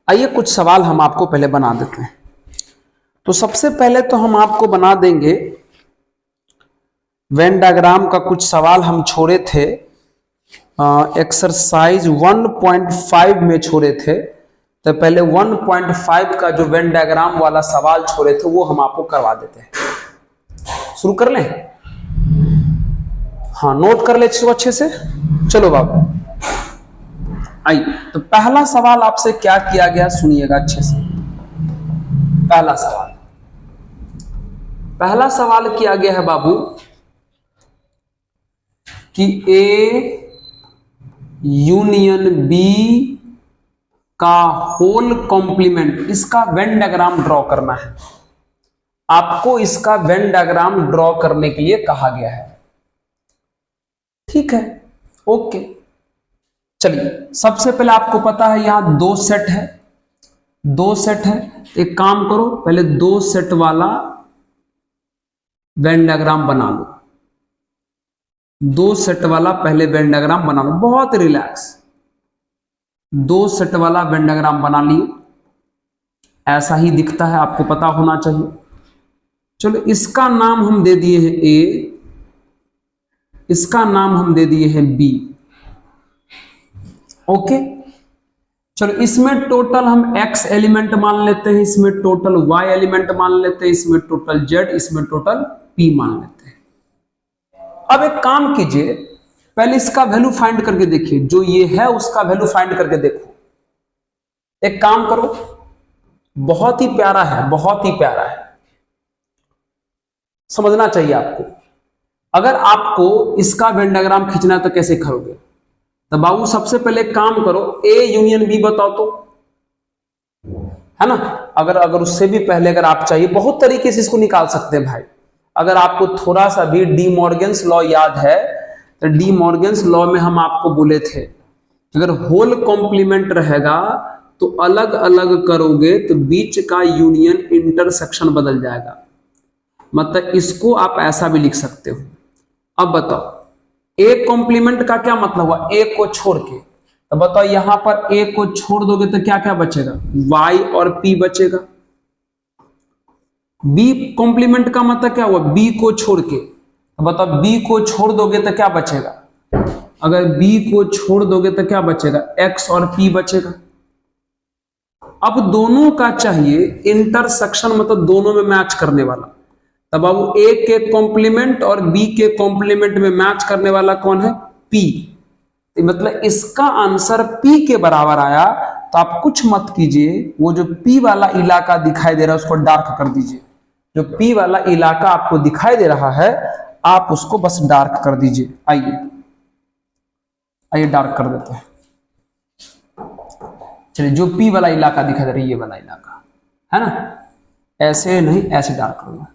आइए कुछ सवाल हम आपको पहले बना देते हैं। तो सबसे पहले तो हम आपको बना देंगे वेन डायग्राम का कुछ सवाल हम छोड़े थे, एक्सरसाइज 1.5 में छोड़े थे। तो पहले 1.5 का जो वेन डायग्राम वाला सवाल छोड़े थे वो हम आपको करवा देते हैं। शुरू कर लें? हाँ, नोट कर ले अच्छे से। चलो बाबू, आइए। तो पहला सवाल आपसे क्या किया गया सुनिएगा अच्छे से। पहला सवाल किया गया है बाबू कि ए यूनियन बी का होल कॉम्प्लीमेंट, इसका वेन डायग्राम ड्रॉ करना है। आपको इसका वेन डायग्राम ड्रॉ करने के लिए कहा गया है, ठीक है। ओके, चलिए सबसे पहले आपको पता है यहां दो सेट है, एक काम करो पहले 2 सेट वाला वेन डायग्राम बना लो। 2 सेट वाला पहले वेन डायग्राम बना लो, बहुत रिलैक्स। 2 सेट वाला वेन डायग्राम बना लिए, ऐसा ही दिखता है, आपको पता होना चाहिए। चलो इसका नाम हम दे दिए हैं ए, इसका नाम हम दे दिए हैं बी। ओके, चलो इसमें टोटल हम x एलिमेंट मान लेते हैं, इसमें टोटल y एलिमेंट मान लेते हैं, इसमें टोटल z, इसमें टोटल p मान लेते हैं। अब एक काम कीजिए, पहले इसका वैल्यू फाइंड करके देखिए, जो ये है उसका वैल्यू फाइंड करके देखो। एक काम करो, बहुत ही प्यारा है, बहुत ही प्यारा है, समझना चाहिए आपको। अगर आपको इसका वेन डायग्राम खींचना है तो कैसे करोगे? तो बाबू सबसे पहले काम करो, ए यूनियन बी बताओ तो, है ना। अगर उससे भी पहले अगर आप चाहिए, बहुत तरीके से इसको निकाल सकते हैं भाई। अगर आपको थोड़ा सा भी डी मॉर्गन्स लॉ याद है तो डी मॉर्गन्स लॉ में हम आपको बोले थे अगर होल कॉम्प्लीमेंट रहेगा तो अलग अलग करोगे तो बीच का यूनियन इंटरसेक्शन बदल जाएगा। मतलब इसको आप ऐसा भी लिख सकते हो। अब बताओ ए कॉम्प्लीमेंट का क्या मतलब हुआ? ए को छोड़ के, तो बताओ यहां पर ए को छोड़ दोगे तो क्या क्या बचेगा, y और p बचेगा। b कॉम्प्लीमेंट का मतलब क्या हुआ, b को छोड़ के। तो बताओ b को छोड़ दोगे तो क्या बचेगा, अगर b को छोड़ दोगे तो क्या बचेगा, x और p बचेगा। अब दोनों का चाहिए इंटरसेक्शन, मतलब दोनों में मैच करने वाला। तब अब ए के कॉम्प्लीमेंट और बी के कॉम्प्लीमेंट में मैच करने वाला कौन है, p। मतलब इसका आंसर P के बराबर आया। तो आप कुछ मत कीजिए, वो जो P वाला इलाका दिखाई दे रहा है उसको डार्क कर दीजिए। जो P वाला इलाका आपको दिखाई दे रहा है आप उसको बस डार्क कर दीजिए। आइए आइए डार्क कर देते हैं। चलिए जो P वाला इलाका दिखाई दे रहा है, ये वाला इलाका है ना, ऐसे नहीं ऐसे डार्क करूंगा,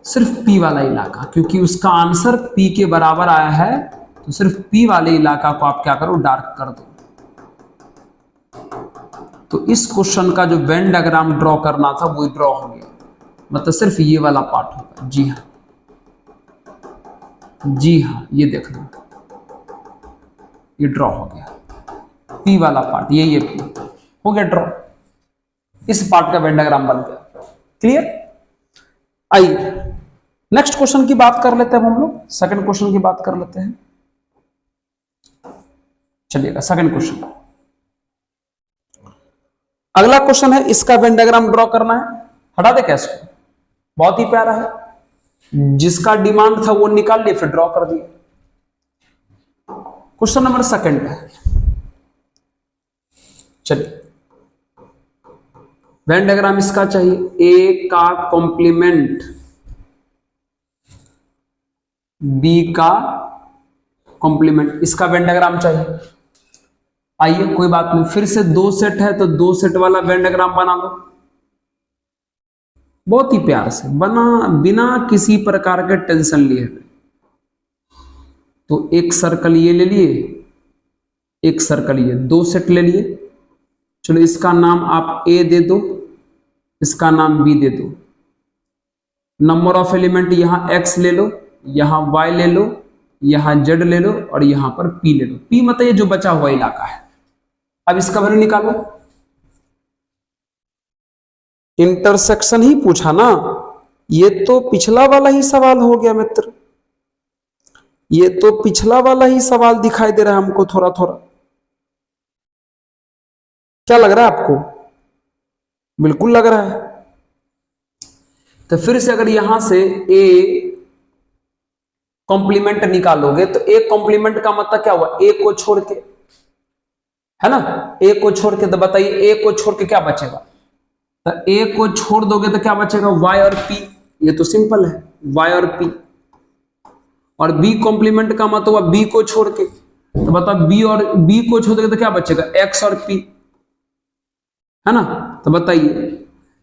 सिर्फ P वाला इलाका, क्योंकि उसका आंसर P के बराबर आया है। तो सिर्फ P वाले इलाका को आप क्या करो, डार्क कर दो। तो इस क्वेश्चन का जो वेन डायग्राम ड्रॉ करना था वो ड्रॉ हो गया, मतलब सिर्फ ये वाला पार्ट होगा। जी हाँ जी हाँ, ये देख लो ये ड्रॉ हो गया, P वाला पार्ट ये P हो गया ड्रॉ। इस पार्ट का वेन डायग्राम बन गया। क्लियर। आइए नेक्स्ट क्वेश्चन की बात कर लेते हैं हम लोग, सेकंड क्वेश्चन की बात कर लेते हैं। चलिएगा सेकंड क्वेश्चन, अगला क्वेश्चन है, इसका वेन डायग्राम ड्रॉ करना है। हटा दे कैसे, बहुत ही प्यारा है, जिसका डिमांड था वो निकाल लिए फिर ड्रॉ कर दिए। क्वेश्चन नंबर सेकंड है। चलिए वेन डायग्राम इसका चाहिए, ए का कॉम्प्लीमेंट बी का कॉम्प्लीमेंट, इसका वेन डायग्राम चाहिए। आइए कोई बात नहीं, फिर से दो सेट है तो दो सेट वाला वेन डायग्राम बना दो, बहुत ही प्यार से बना, बिना किसी प्रकार के टेंशन लिए। तो एक सर्कल ये ले लिए, एक सर्कल ये, दो सेट ले लिए। चलो इसका नाम आप ए दे दो, इसका नाम बी दे दो। नंबर ऑफ एलिमेंट यहां एक्स ले लो, यहां वाई ले लो, यहां जेड ले लो और यहां पर पी ले लो। पी मतलब ये जो बचा हुआ इलाका है। अब इसका वैल्यू निकालो। इंटरसेक्शन ही पूछा ना, ये तो पिछला वाला ही सवाल हो गया मित्र, ये तो पिछला वाला ही सवाल दिखाई दे रहा है हमको थोड़ा थोड़ा। क्या लग रहा है आपको, बिल्कुल लग रहा है। तो फिर से अगर यहां से ए कॉम्प्लीमेंट निकालोगे तो ए कॉम्प्लीमेंट का मतलब क्या हुआ, ए को छोड़ के, है ना, ए को छोड़ के। तो बताइए ए को छोड़ के क्या बचेगा, तो ए को छोड़ दोगे तो क्या बचेगा, y और p। ये तो सिंपल है, y और p। और b कॉम्प्लीमेंट का मतलब हुआ b को छोड़ के, तो बताओ b और b को छोड़ दोगे तो क्या बचेगा, x और p, है ना। तो बताइए,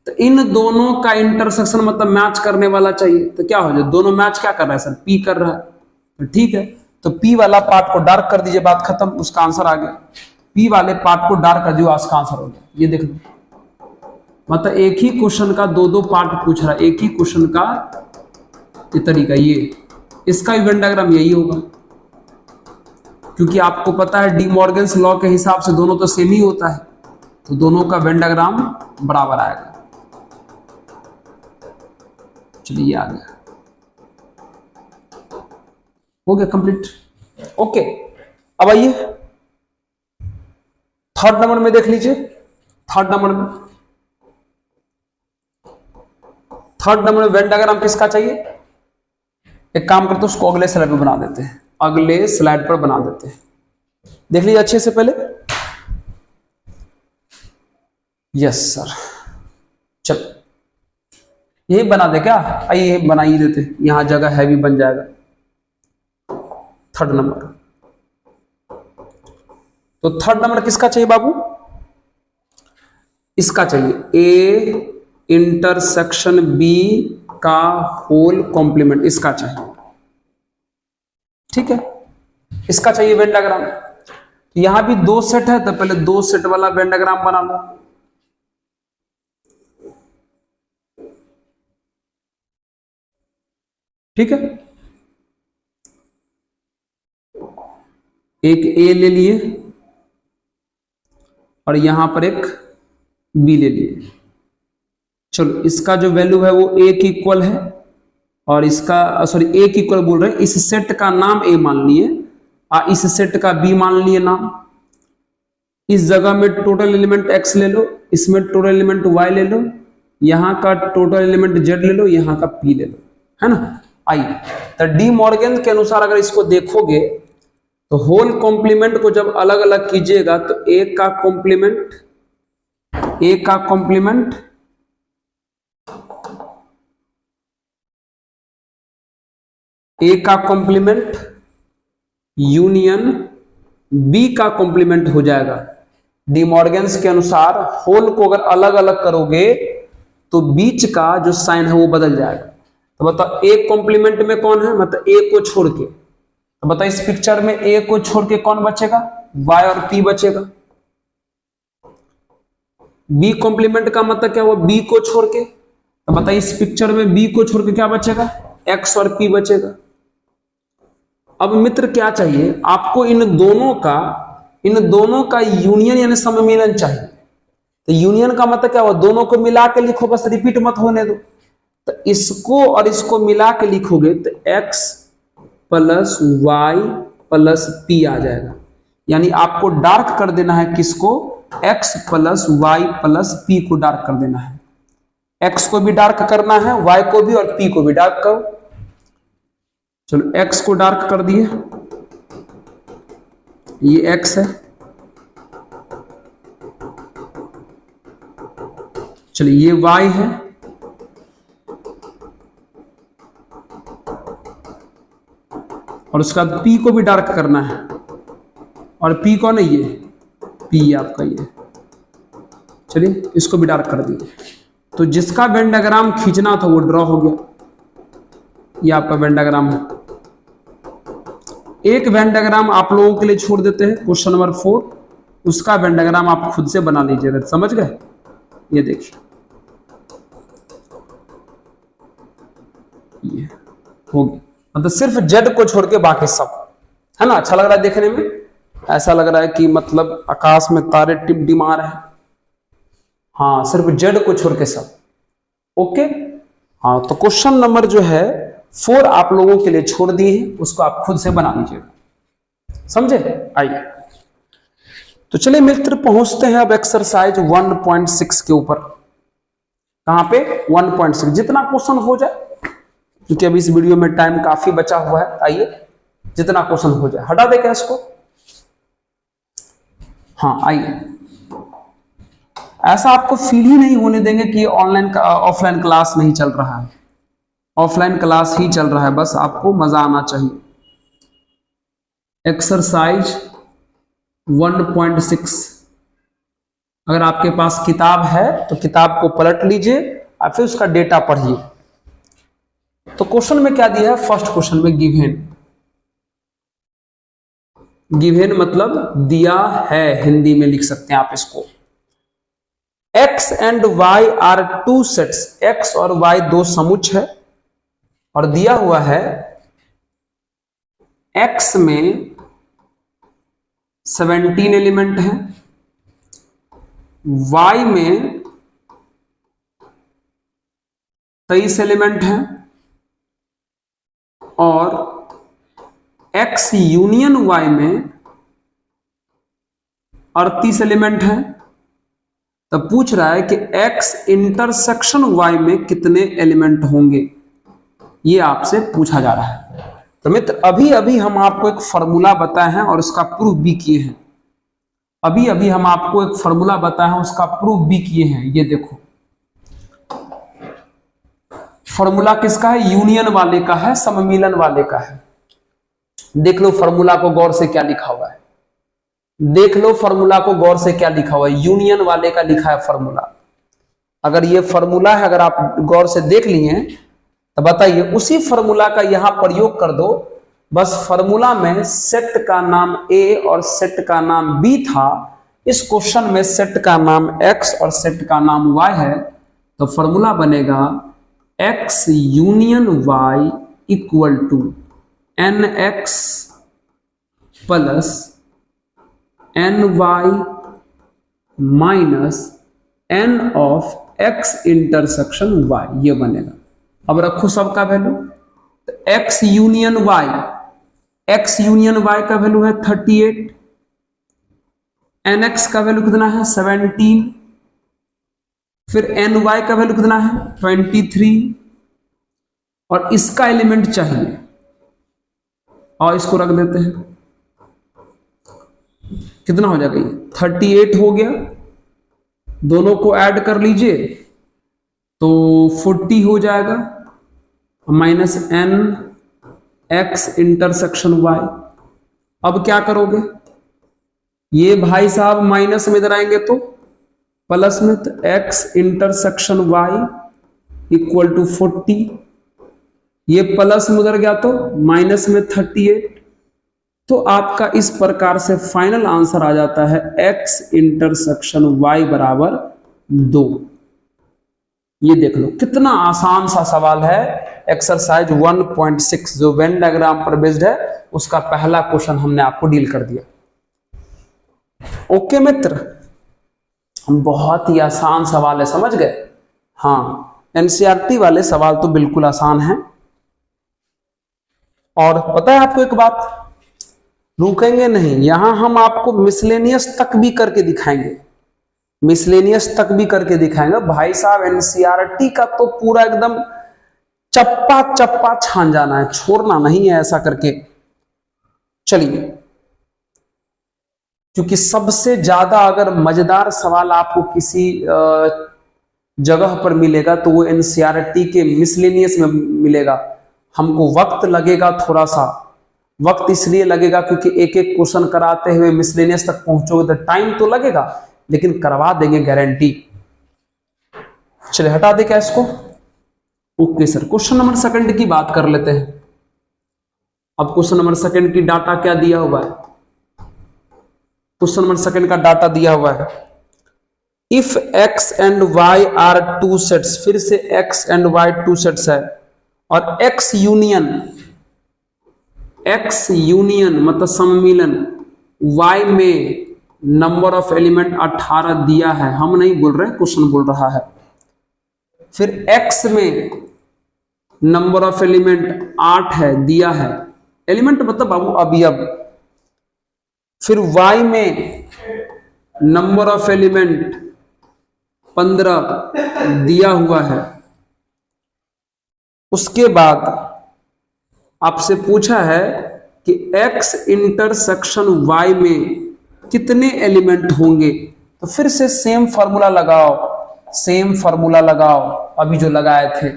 तो इन दोनों का इंटरसेक्शन मतलब मैच करने वाला चाहिए। तो क्या हो जाए, दोनों मैच क्या कर रहा है सर, p कर रहा है। तो ठीक है, तो p वाला पार्ट को डार्क कर दीजिए, बात खत्म, उसका आंसर आ गया। p वाले पार्ट को डार्क कर दिया, उसका आंसर हो गया। ये देख लो, मतलब एक ही क्वेश्चन का दो दो पार्ट पूछ रहा है, एक ही क्वेश्चन का ये तरीका। ये इसका वेन डायग्राम यही होगा, क्योंकि आपको पता है डी मॉर्गन्स लॉ के हिसाब से दोनों तो सेम ही होता है, तो दोनों का वेन डायग्राम बराबर आएगा। चलिए ये आ गया, हो गया कंप्लीट। ओके, अब आइए थर्ड नंबर में देख लीजिए। थर्ड नंबर में वेन डायग्राम किसका चाहिए, एक काम करते हैं उसको अगले स्लाइड पर बना देते हैं, अगले स्लाइड पर बना देते हैं। देख लीजिए अच्छे से पहले। यस सर, चल यही बना दे क्या, आइए बना ही देते, यहां जगह हैवी बन जाएगा। थर्ड नंबर, तो थर्ड नंबर किसका चाहिए बाबू, इसका चाहिए ए इंटरसेक्शन बी का होल कॉम्प्लीमेंट, इसका चाहिए। ठीक है, इसका चाहिए वेन डायग्राम। यहां भी दो सेट है तो पहले दो सेट वाला वेन डायग्राम बना लो। ठीक है, एक ए ले लिए और यहां पर एक बी ले लिए। चलो इसका जो वैल्यू है वो ए की इक्वल है और इसका सॉरी ए की इक्वल बोल रहे हैं, इस सेट का नाम ए मान लिए और इस सेट का बी मान लिए नाम। इस जगह में टोटल एलिमेंट एक्स ले लो, इसमें टोटल एलिमेंट वाई ले लो, यहां का टोटल एलिमेंट जेड ले लो, यहां का पी ले लो, है ना। आइए तो डी मॉर्गन के अनुसार अगर इसको देखोगे तो होल कॉम्प्लीमेंट को जब अलग अलग कीजिएगा तो ए का कॉम्प्लीमेंट ए का कॉम्प्लीमेंट यूनियन बी का कॉम्प्लीमेंट हो जाएगा। डी मॉर्गन्स के अनुसार होल को अगर अलग अलग करोगे तो बीच का जो साइन है वो बदल जाएगा। तो बताओ ए कॉम्प्लीमेंट में कौन है, मतलब ए को छोड़ के, तो बताओ इस पिक्चर में ए को छोड़ के कौन बचेगा, वाई और पी बचेगा। बी कॉम्प्लीमेंट का मतलब क्या हुआ, बी को छोड़ के, तो बताइए इस पिक्चर में बी को छोड़ के क्या बचेगा, एक्स और पी बचेगा। अब मित्र क्या चाहिए आपको, इन दोनों का यूनियन यानी सम्मिलन चाहिए। तो यूनियन का मतलब क्या हुआ, दोनों को मिला के लिखो, बस रिपीट मत होने दो। तो इसको और इसको मिला के लिखोगे तो x plus Y plus P आ जाएगा। यानी आपको डार्क कर देना है किसको, x plus Y plus P को डार्क कर देना है। x को भी डार्क करना है, y को भी और p को भी डार्क करो। चलो x को डार्क कर दिए, ये x है। चलिए ये y है, और उसका p को भी डार्क करना है, और p कौन है, ये p आपका ये। चलिए इसको भी डार्क कर दिए। तो जिसका वेन डायग्राम खींचना था वो ड्रॉ हो गया, ये आपका वेन डायग्राम है। एक वेन डायग्राम आप लोगों के लिए छोड़ देते हैं, क्वेश्चन नंबर 4, उसका वेन डायग्राम आप खुद से बना लीजिएगा। समझ गए, ये देखिए ये हो गया, मतलब सिर्फ जेड को छोड़ के बाकी सब, है ना। अच्छा लग रहा है देखने में, ऐसा लग रहा है कि मतलब आकाश में तारे टिमटिमा रहे हैं। हाँ सिर्फ जेड को छोड़ के सब, ओके। हाँ तो क्वेश्चन नंबर जो है 4 आप लोगों के लिए छोड़ दिए हैं, उसको आप खुद से बना लीजिएगा, समझे। आइए तो चलिए मित्र पहुंचते हैं अब एक्सरसाइज 1.6 के ऊपर। कहां पे, 1.6। जितना क्वेश्चन हो जाए, क्योंकि अभी इस वीडियो में टाइम काफी बचा हुआ है, आइए जितना क्वेश्चन हो जाए। हटा दे क्या इसको, हाँ आइए। ऐसा आपको फील ही नहीं होने देंगे कि ऑनलाइन ऑफलाइन क्लास नहीं चल रहा है, ऑफलाइन क्लास ही चल रहा है, बस आपको मजा आना चाहिए। एक्सरसाइज 1.6, अगर आपके पास किताब है तो किताब को पलट लीजिए और फिर उसका डेटा पढ़िए। तो क्वेश्चन में क्या दिया है, फर्स्ट क्वेश्चन में गिवन मतलब दिया है, हिंदी में लिख सकते हैं आप इसको। x and y are 2 sets, x और y 2 समुच्च है, और दिया हुआ है x में 17 एलिमेंट हैं, y में 23 एलिमेंट हैं, और x यूनियन y में 38 एलिमेंट हैं। तो पूछ रहा है कि x इंटरसेक्शन y में कितने एलिमेंट होंगे, ये आपसे पूछा जा रहा है। तो मित्र अभी अभी हम आपको एक फॉर्मूला बताए हैं और उसका प्रूफ भी किए हैं। अभी अभी हम आपको एक फॉर्मूला बताए हैं, उसका प्रूफ भी किए हैं। ये देखो फॉर्मूला किसका है, यूनियन वाले का है, सम्मिलन वाले का है। देख लो फॉर्मूला को गौर से क्या लिखा हुआ है, देख लो फॉर्मूला को गौर से क्या लिखा हुआ है, यूनियन वाले का लिखा है फॉर्मूला। अगर ये फॉर्मूला है, अगर आप गौर से देख लिए तो बताइए उसी फॉर्मूला का यहां प्रयोग कर दो। बस फॉर्मूला में सेट का नाम ए और सेट का नाम बी था, इस क्वेश्चन में सेट का नाम एक्स और सेट का नाम वाई है। तो फॉर्मूला बनेगा X union Y equal to N X plus N Y minus N of X intersection Y, ये बनेगा। अब रखो सबका वैल्यू, तो X union Y, X union Y का वैल्यू है 38, एन एक्स का वैल्यू कितना है 17, फिर एन वाई का वैल्यू कितना है 23, और इसका एलिमेंट चाहिए, और इसको रख देते हैं, कितना हो जाएगा ये 38 हो गया, दोनों को ऐड कर लीजिए तो 40 हो जाएगा, minus N X intersection Y. अब क्या करोगे, ये भाई साहब माइनस में इधर आएंगे तो प्लस में, तो X intersection Y equal to 40, ये प्लस में उधर गया तो माइनस में 38, तो आपका इस प्रकार से फाइनल आंसर आ जाता है एक्स इंटरसेक्शन वाई बराबर 2। ये देख लो कितना आसान सा सवाल है, एक्सरसाइज 1.6 जो वेन डायग्राम पर बेस्ड है, उसका पहला क्वेश्चन हमने आपको डील कर दिया। ओके मित्र, बहुत ही आसान सवाल है, समझ गए। हाँ, एनसीईआरटी वाले सवाल तो बिल्कुल आसान है। और पता है आपको एक बात, रुकेंगे नहीं, यहां हम आपको मिसलेनियस तक भी करके दिखाएंगे, मिसलेनियस तक भी करके दिखाएंगे भाई साहब। एनसीईआरटी का तो पूरा एकदम चप्पा चप्पा छान जाना है, छोड़ना नहीं है ऐसा करके। चलिए, क्योंकि सबसे ज्यादा अगर मजेदार सवाल आपको किसी जगह पर मिलेगा तो वो एनसीईआरटी के मिसलेनियस में मिलेगा। हमको वक्त लगेगा, थोड़ा सा वक्त इसलिए लगेगा क्योंकि एक एक क्वेश्चन कराते हुए मिसलेनियस तक पहुंचोगे तो टाइम तो लगेगा, लेकिन करवा देंगे गारंटी। चलिए हटा दे क्या इसको। Okay sir, question number second की बात कर लेते हैं। अब क्वेश्चन नंबर सेकंड की डाटा क्या दिया हुआ है, क्वेश्चन नंबर सेकंड का डाटा दिया हुआ है, if X and Y are two sets, फिर से X and Y two sets है, और एक्स यूनियन मतलब सम्मिलन वाई में नंबर ऑफ एलिमेंट 18 दिया है, हम नहीं बोल रहे, क्वेश्चन बोल रहा है। फिर एक्स में नंबर ऑफ एलिमेंट 8 है, दिया है, एलिमेंट मतलब बाबू अवयव। फिर वाई में नंबर ऑफ एलिमेंट 15 दिया हुआ है। उसके बाद आपसे पूछा है कि x इंटरसेक्शन y में कितने एलिमेंट होंगे, तो फिर से सेम फॉर्मूला लगाओ, सेम फॉर्मूला लगाओ अभी जो लगाए थे।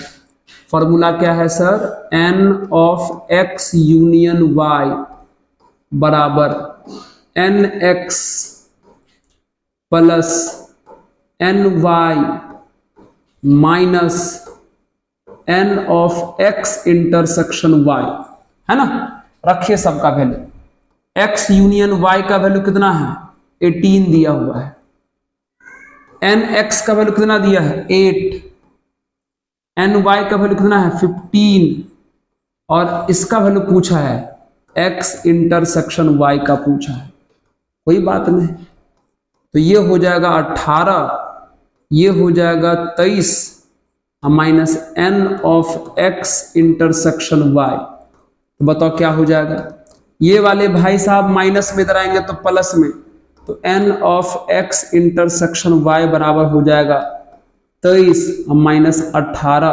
फॉर्मूला क्या है sir, n of x union y बराबर nx plus ny minus n of x intersection y, है ना। रखिए सबका वैल्यू, x यूनियन y का वैल्यू कितना है 18 दिया हुआ है, nx का वैल्यू कितना दिया है 8, ny का वैल्यू कितना है 15, और इसका वैल्यू पूछा है x इंटरसेक्शन y का पूछा है। कोई बात नहीं, तो ये हो जाएगा 18, ये हो जाएगा 23 minus n of x intersection y, तो बताओ क्या हो जाएगा। ये वाले भाई साहब माइनस में इधर आएंगे तो प्लस में, तो n of x intersection y बराबर हो जाएगा 23 माइनस 18,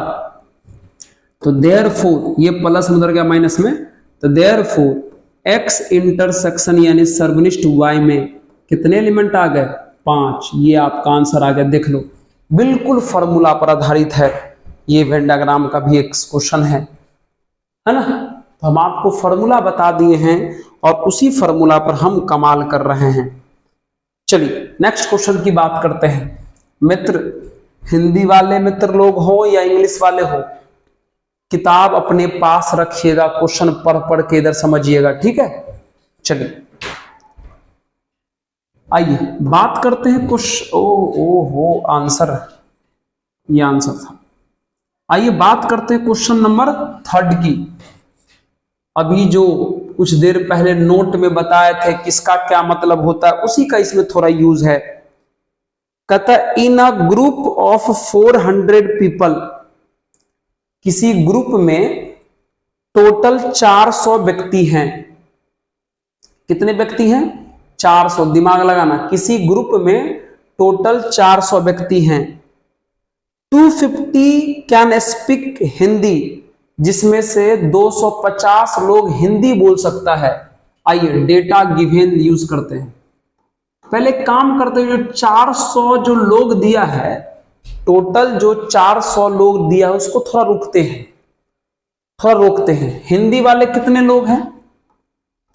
तो देयरफॉर ये प्लस में उधर गया माइनस में, तो देयरफॉर x इंटरसेक्शन यानी सर्वनिष्ठ y में कितने एलिमेंट आ गए 5। ये आपका आंसर आ गया, देख लो बिल्कुल फॉर्मूला पर आधारित है। ये वेन डायग्राम का भी एक क्वेश्चन है ना। तो हम आपको फॉर्मूला बता दिए हैं और उसी फॉर्मूला पर हम कमाल कर रहे हैं। चलिए नेक्स्ट क्वेश्चन की बात करते हैं। मित्र, हिंदी वाले मित्र लोग हो या इंग्लिश वाले हो, किताब अपने पास रखिएगा, क्वेश्चन पढ़ पढ़ के इधर समझिएगा, ठीक है। चलिए आइए बात करते हैं कुछ। ओ आंसर, ये आंसर था। आइए बात करते हैं क्वेश्चन नंबर 3 की। अभी जो कुछ देर पहले नोट में बताए थे किसका क्या मतलब होता है, उसी का इसमें थोड़ा यूज है। कहता इन अ ग्रुप ऑफ 400 पीपल, किसी ग्रुप में टोटल 400 व्यक्ति हैं। कितने व्यक्ति हैं? 400। दिमाग लगाना, किसी ग्रुप में टोटल 400 व्यक्ति हैं। 250 कैन स्पीक हिंदी, जिसमें से 250 लोग हिंदी बोल सकता है। आइए डेटा गिवन यूज करते हैं। पहले काम करते हैं, जो 400 जो लोग दिया है, टोटल जो 400 लोग दिया है उसको थोड़ा रुकते हैं, थोड़ा रोकते हैं। हिंदी वाले कितने लोग हैं?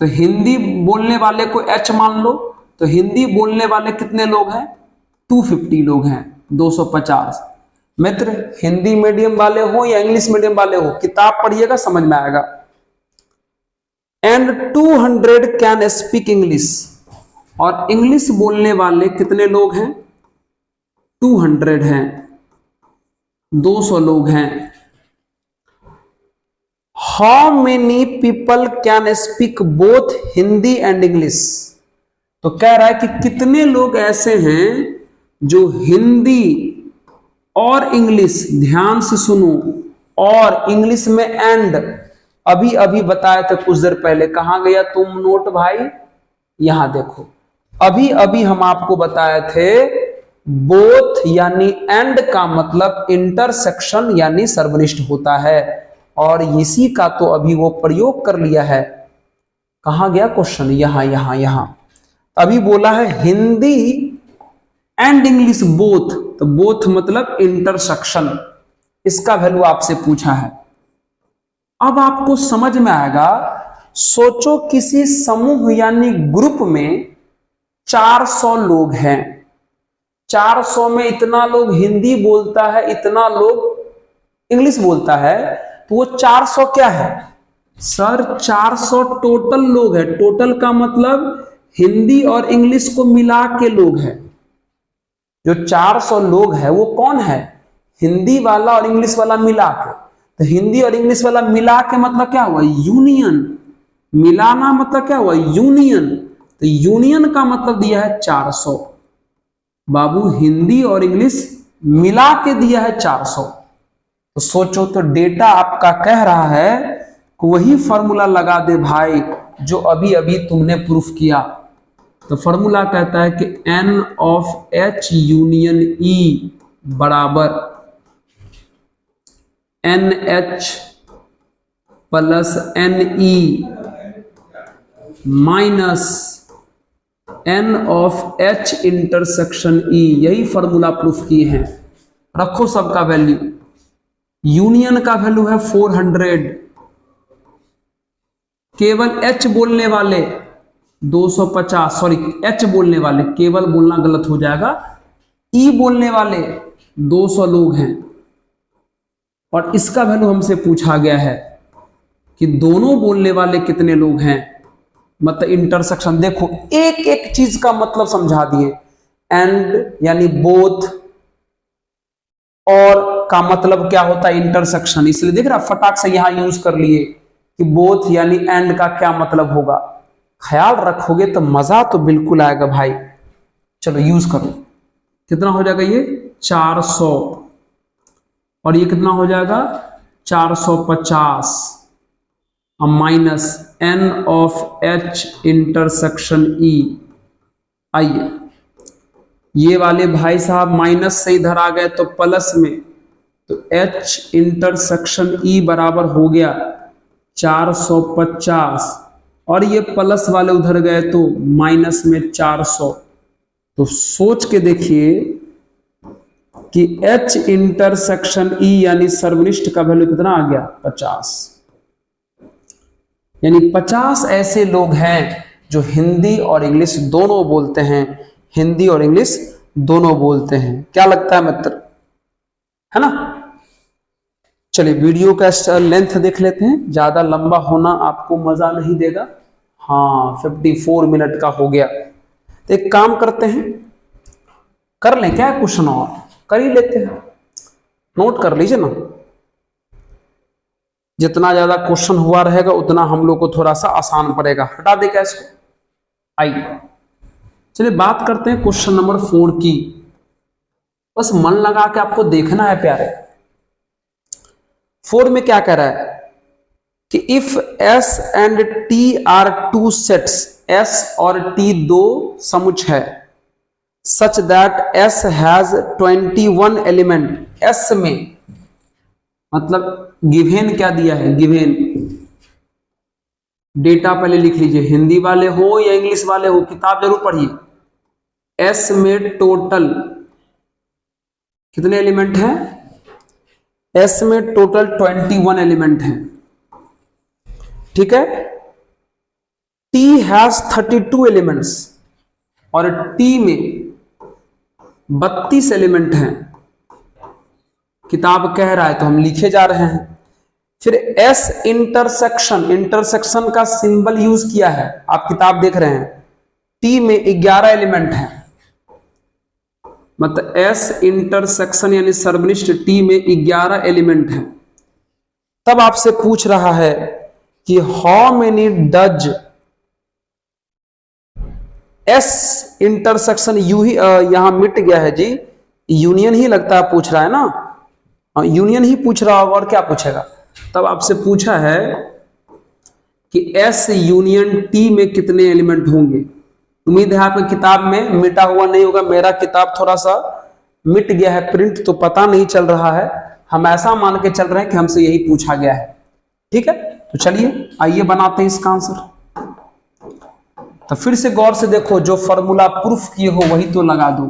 तो हिंदी बोलने वाले को H मान लो, तो हिंदी बोलने वाले कितने लोग हैं? 250 लोग हैं, 250। मित्र हिंदी मीडियम वाले हो या इंग्लिश मीडियम वाले हो, किताब पढ़िएगा समझ में आएगा। एंड 200 कैन स्पीक इंग्लिश, और इंग्लिश बोलने वाले कितने लोग हैं? 200 हैं, 200 लोग हैं। How many people can speak both Hindi and English, तो कह रहा है कि कितने लोग ऐसे हैं जो हिंदी और इंग्लिश, ध्यान से सुनो, और इंग्लिश में एंड, अभी अभी बताए थे कुछ देर पहले। कहां गया तुम नोट भाई? यहां देखो, अभी अभी हम आपको बताए थे बोथ यानी एंड का मतलब इंटरसेक्शन यानी सर्वनिष्ठ होता है, और इसी का तो अभी वो प्रयोग कर लिया है। कहां गया क्वेश्चन? यहां यहां यहां। अभी बोला है हिंदी एंड इंग्लिश बोथ, तो बोथ मतलब इंटरसेक्शन, इसका वैल्यू आपसे पूछा है। अब आपको समझ में आएगा। सोचो किसी समूह यानी ग्रुप में 400 लोग हैं, 400 में इतना लोग हिंदी बोलता है, इतना लोग इंग्लिश बोलता है, तो वो 400 क्या है? सर 400 टोटल लोग है। टोटल का मतलब हिंदी और इंग्लिश को मिला के लोग हैं। जो 400 लोग है वो कौन है? हिंदी वाला और इंग्लिश वाला मिला के। तो हिंदी और इंग्लिश वाला मिला के मतलब क्या हुआ? यूनियन। मिलाना मतलब क्या हुआ? यूनियन। तो यूनियन का मतलब दिया है 400। बाबू हिंदी और इंग्लिश मिला के दिया है 400। तो सोचो, तो डेटा आपका कह रहा है कि वही फॉर्मूला लगा दे भाई जो अभी अभी तुमने प्रूफ किया। तो फॉर्मूला कहता है कि N of H union E बराबर NH plus NE minus N of H intersection E। यही फॉर्मूला प्रूफ किए हैं। रखो सबका वैल्यू। यूनियन का वैल्यू है 400, केवल H बोलने वाले 250, सॉरी H बोलने वाले, केवल बोलना गलत हो जाएगा, E बोलने वाले 200 लोग हैं। और इसका वैल्यू हमसे पूछा गया है कि दोनों बोलने वाले कितने लोग हैं, मतलब इंटरसेक्शन। देखो एक एक चीज का मतलब समझा दिए। एंड यानी बोथ, और का मतलब क्या होता है? इंटरसेक्शन। इसलिए देख रहा फटाक से यहां यूज कर लिए कि बोथ यानी एंड का क्या मतलब होगा। ख्याल रखोगे तो मजा तो बिल्कुल आएगा भाई। चलो यूज करो। कितना हो जाएगा ये? 400, और ये कितना हो जाएगा? 450 minus N of H intersection E। आइए ये वाले भाई साहब माइनस से इधर आ गए तो प्लस में, तो H इंटरसेक्शन E बराबर हो गया 450, और ये प्लस वाले उधर गए तो माइनस में 400। तो सोच के देखिए कि H इंटरसेक्शन E यानी सर्वनिष्ठ का वैल्यू कितना आ गया? 50। यानी 50 ऐसे लोग हैं जो हिंदी और इंग्लिश दोनों बोलते हैं, हिंदी और इंग्लिश दोनों बोलते हैं। क्या लगता है मित्र? है ना? चलिए वीडियो का लेंथ देख लेते हैं, ज्यादा लंबा होना आपको मजा नहीं देगा। हाँ 54 मिनट का हो गया। तो एक काम करते हैं, कर लें क्या क्वेश्चन, और कर ही लेते हैं। नोट कर लीजिए ना। जितना ज्यादा क्वेश्चन हुआ रहेगा उतना हम लोग को थोड़ा सा आसान पड़ेगा। हटा दे क्या इसको। आइए चलिए बात करते हैं क्वेश्चन नंबर 4 की। बस मन लगा के आपको देखना है प्यारे। 4 में क्या कह रहा है कि if S and T are two sets, S और T दो समुच्चय है, such that S has 21 element. S में मतलब गिवेन क्या दिया है, गिवेन डेटा पहले लिख लीजिए, हिंदी वाले हो या इंग्लिश वाले हो किताब जरूर पढ़िए। S में टोटल कितने एलिमेंट हैं, S में टोटल 21 एलिमेंट हैं, ठीक है। T हैज 32 एलिमेंट्स और T में 32 एलिमेंट हैं। किताब कह रहा है तो हम लिखे जा रहे हैं। फिर S इंटरसेक्शन, इंटरसेक्शन का सिंबल यूज किया है, आप किताब देख रहे हैं। T में 11 एलिमेंट हैं, मतलब S इंटरसेक्शन यानी सर्वनिष्ठ T में 11 एलिमेंट हैं। तब आपसे पूछ रहा है कि how many does S intersection, यू ही यहां मिट गया है जी, यूनियन ही लगता है पूछ रहा है ना, यूनियन ही पूछ रहा होगा और क्या पूछेगा। तब आपसे पूछा है कि S यूनियन T में कितने एलिमेंट होंगे। उम्मीद है आपकी किताब में मिटा हुआ नहीं होगा, मेरा किताब थोड़ा सा मिट गया है, प्रिंट तो पता नहीं चल रहा है, हम ऐसा मान के चल रहे हैं कि हमसे यही पूछा गया है, ठीक है। तो चलिए आइए बनाते हैं इसका आंसर। तो फिर से गौर से देखो, जो फॉर्मूला प्रूफ किए हो वही तो लगा दो।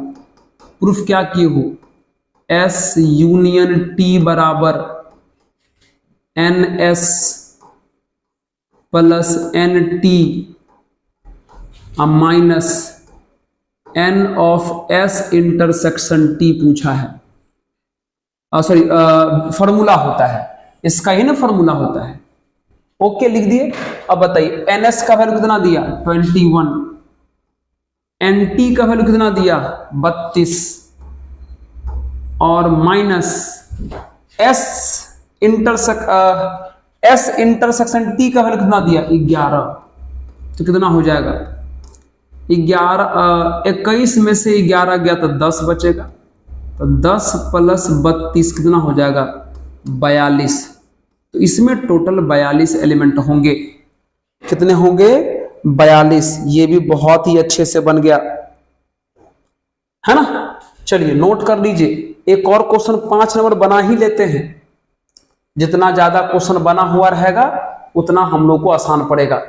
प्रूफ क्या किए हो, S यूनियन T बराबर NS plus NT minus N of S intersection T पूछा है। सॉरी, फॉर्मूला होता है इसका, ही ना फॉर्मूला होता है। ओके लिख दिए। अब बताइए NS का वैल्यू कितना दिया 21, NT का वैल्यू कितना दिया 32 और माइनस S इंटरसेक्शन T का वैल्यू कितना दिया 11। तो कितना हो जाएगा 21 में से 11 गया तो 10 बचेगा, तो 10 प्लस 32 कितना हो जाएगा 42। तो इसमें टोटल 42 एलिमेंट होंगे। कितने होंगे 42। ये भी बहुत ही अच्छे से बन गया है ना। चलिए नोट कर लीजिए, एक और क्वेश्चन 5 नंबर बना ही लेते हैं। जितना ज्यादा क्वेश्चन बना हुआ रहेगा उतना हम लोग को आसान पड़ेगा।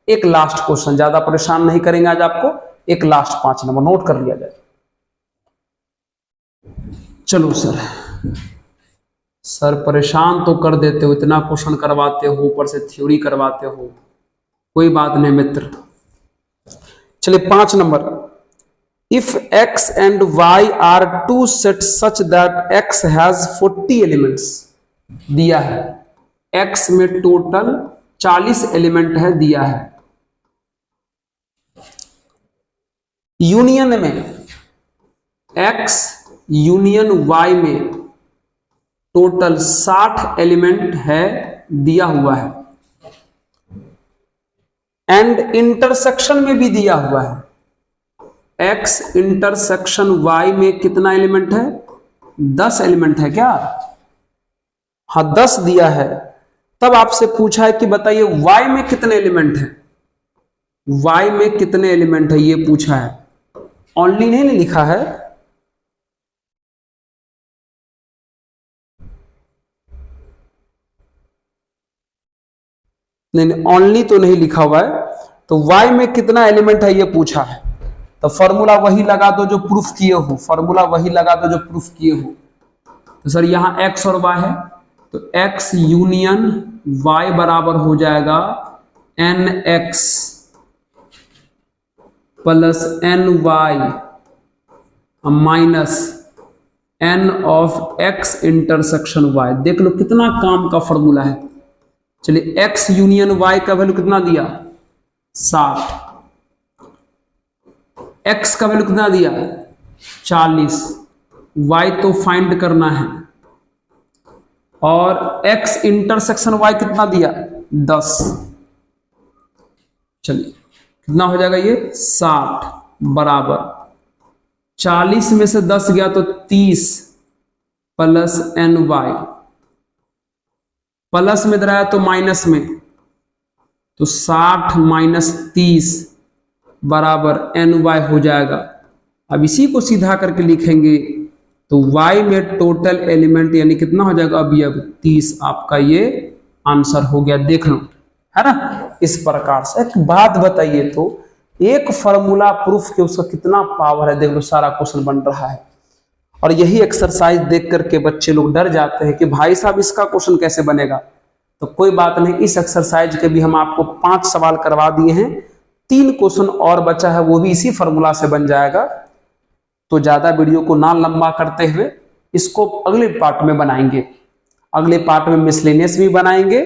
एक लास्ट क्वेश्चन, ज्यादा परेशान नहीं करेंगे आज आपको, एक लास्ट 5 नंबर नोट कर लिया जाए। चलो सर परेशान तो कर देते हो, इतना क्वेश्चन करवाते हो, ऊपर से थ्योरी करवाते हो, कोई बात नहीं मित्र। चलिए 5 number, if x and y are two set such that x has 40 elements दिया है, x में टोटल 40 एलिमेंट है दिया है। यूनियन में x यूनियन y में टोटल 60 एलिमेंट है दिया हुआ है, एंड इंटरसेक्शन में भी दिया हुआ है। x इंटरसेक्शन y में कितना एलिमेंट है 10 एलिमेंट है क्या, हाँ 10 दिया है। तब आपसे पूछा है कि बताइए y में कितने एलिमेंट है, y में कितने एलिमेंट है ये पूछा है, ओनली नहीं लिखा है। नहीं ओनली तो नहीं लिखा हुआ है, तो y में कितना एलिमेंट है ये पूछा है। तो फॉर्मूला वही लगा दो जो प्रूफ किए हो, फॉर्मूला वही लगा दो जो प्रूफ किए हो। तो सर यहां x और y है, तो x यूनियन y बराबर हो जाएगा nx plus ny minus n of x intersection y। देख लो कितना काम का फॉर्मूला है। चलिए x यूनियन y का वैल्यू कितना दिया 60, x का वैल्यू कितना दिया 40, y तो फाइंड करना है और x इंटरसेक्शन y कितना दिया 10। चलिए कितना हो जाएगा ये 60 बराबर 40 में से 10 गया तो 30 प्लस ny, प्लस में रहा तो माइनस में, तो 60 माइनस 30 बराबर ny हो जाएगा। अब इसी को सीधा करके लिखेंगे तो y में टोटल एलिमेंट यानी कितना हो जाएगा अवयव 30। आपका ये आंसर हो गया, देख लो है ना। इस प्रकार से एक बात बताइए तो एक फॉर्मूला प्रूफ के उसका कितना पावर है, देख लो सारा क्वेश्चन बन रहा है। और यही एक्सरसाइज देख करके बच्चे लोग डर जाते हैं कि भाई साहब इसका क्वेश्चन कैसे बनेगा। तो कोई बात नहीं, इस एक्सरसाइज के भी हम आपको 5 सवाल करवा दिए हैं, 3 क्वेश्चन और बचा है, वो भी इसी फॉर्मूला से बन जाएगा। तो ज्यादा वीडियो को ना लंबा करते हुए इसको अगले पार्ट में बनाएंगे। अगले पार्ट में मिसलेनियस भी बनाएंगे,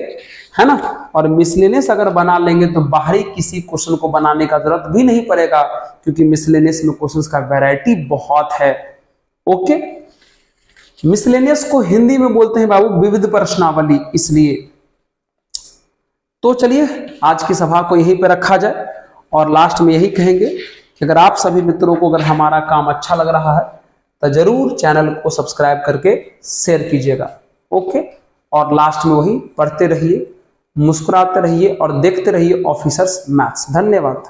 है ना। और मिसलेनियस अगर बना लेंगे तो बाहरी किसी क्वेश्चन को बनाने का जरूरत भी नहीं पड़ेगा, क्योंकि मिसलेनियस में क्वेश्चंस का वैरायटी बहुत है। ओके, मिसलेनियस को हिंदी में बोलते हैं बाबू विविध प्रश्नावली, इसलिए। तो चलिए आज की सभा को यहीं पे रखा जाए और लास्ट में यही कहेंगे कि अगर आप सभी मित्रों को अगर हमारा काम अच्छा लग रहा है तो जरूर चैनल को सब्सक्राइब करके शेयर कीजिएगा। ओके, और लास्ट में वही पढ़ते रहिए, मुस्कुराते रहिए और देखते रहिए ऑफिसर्स मैथ्स। धन्यवाद।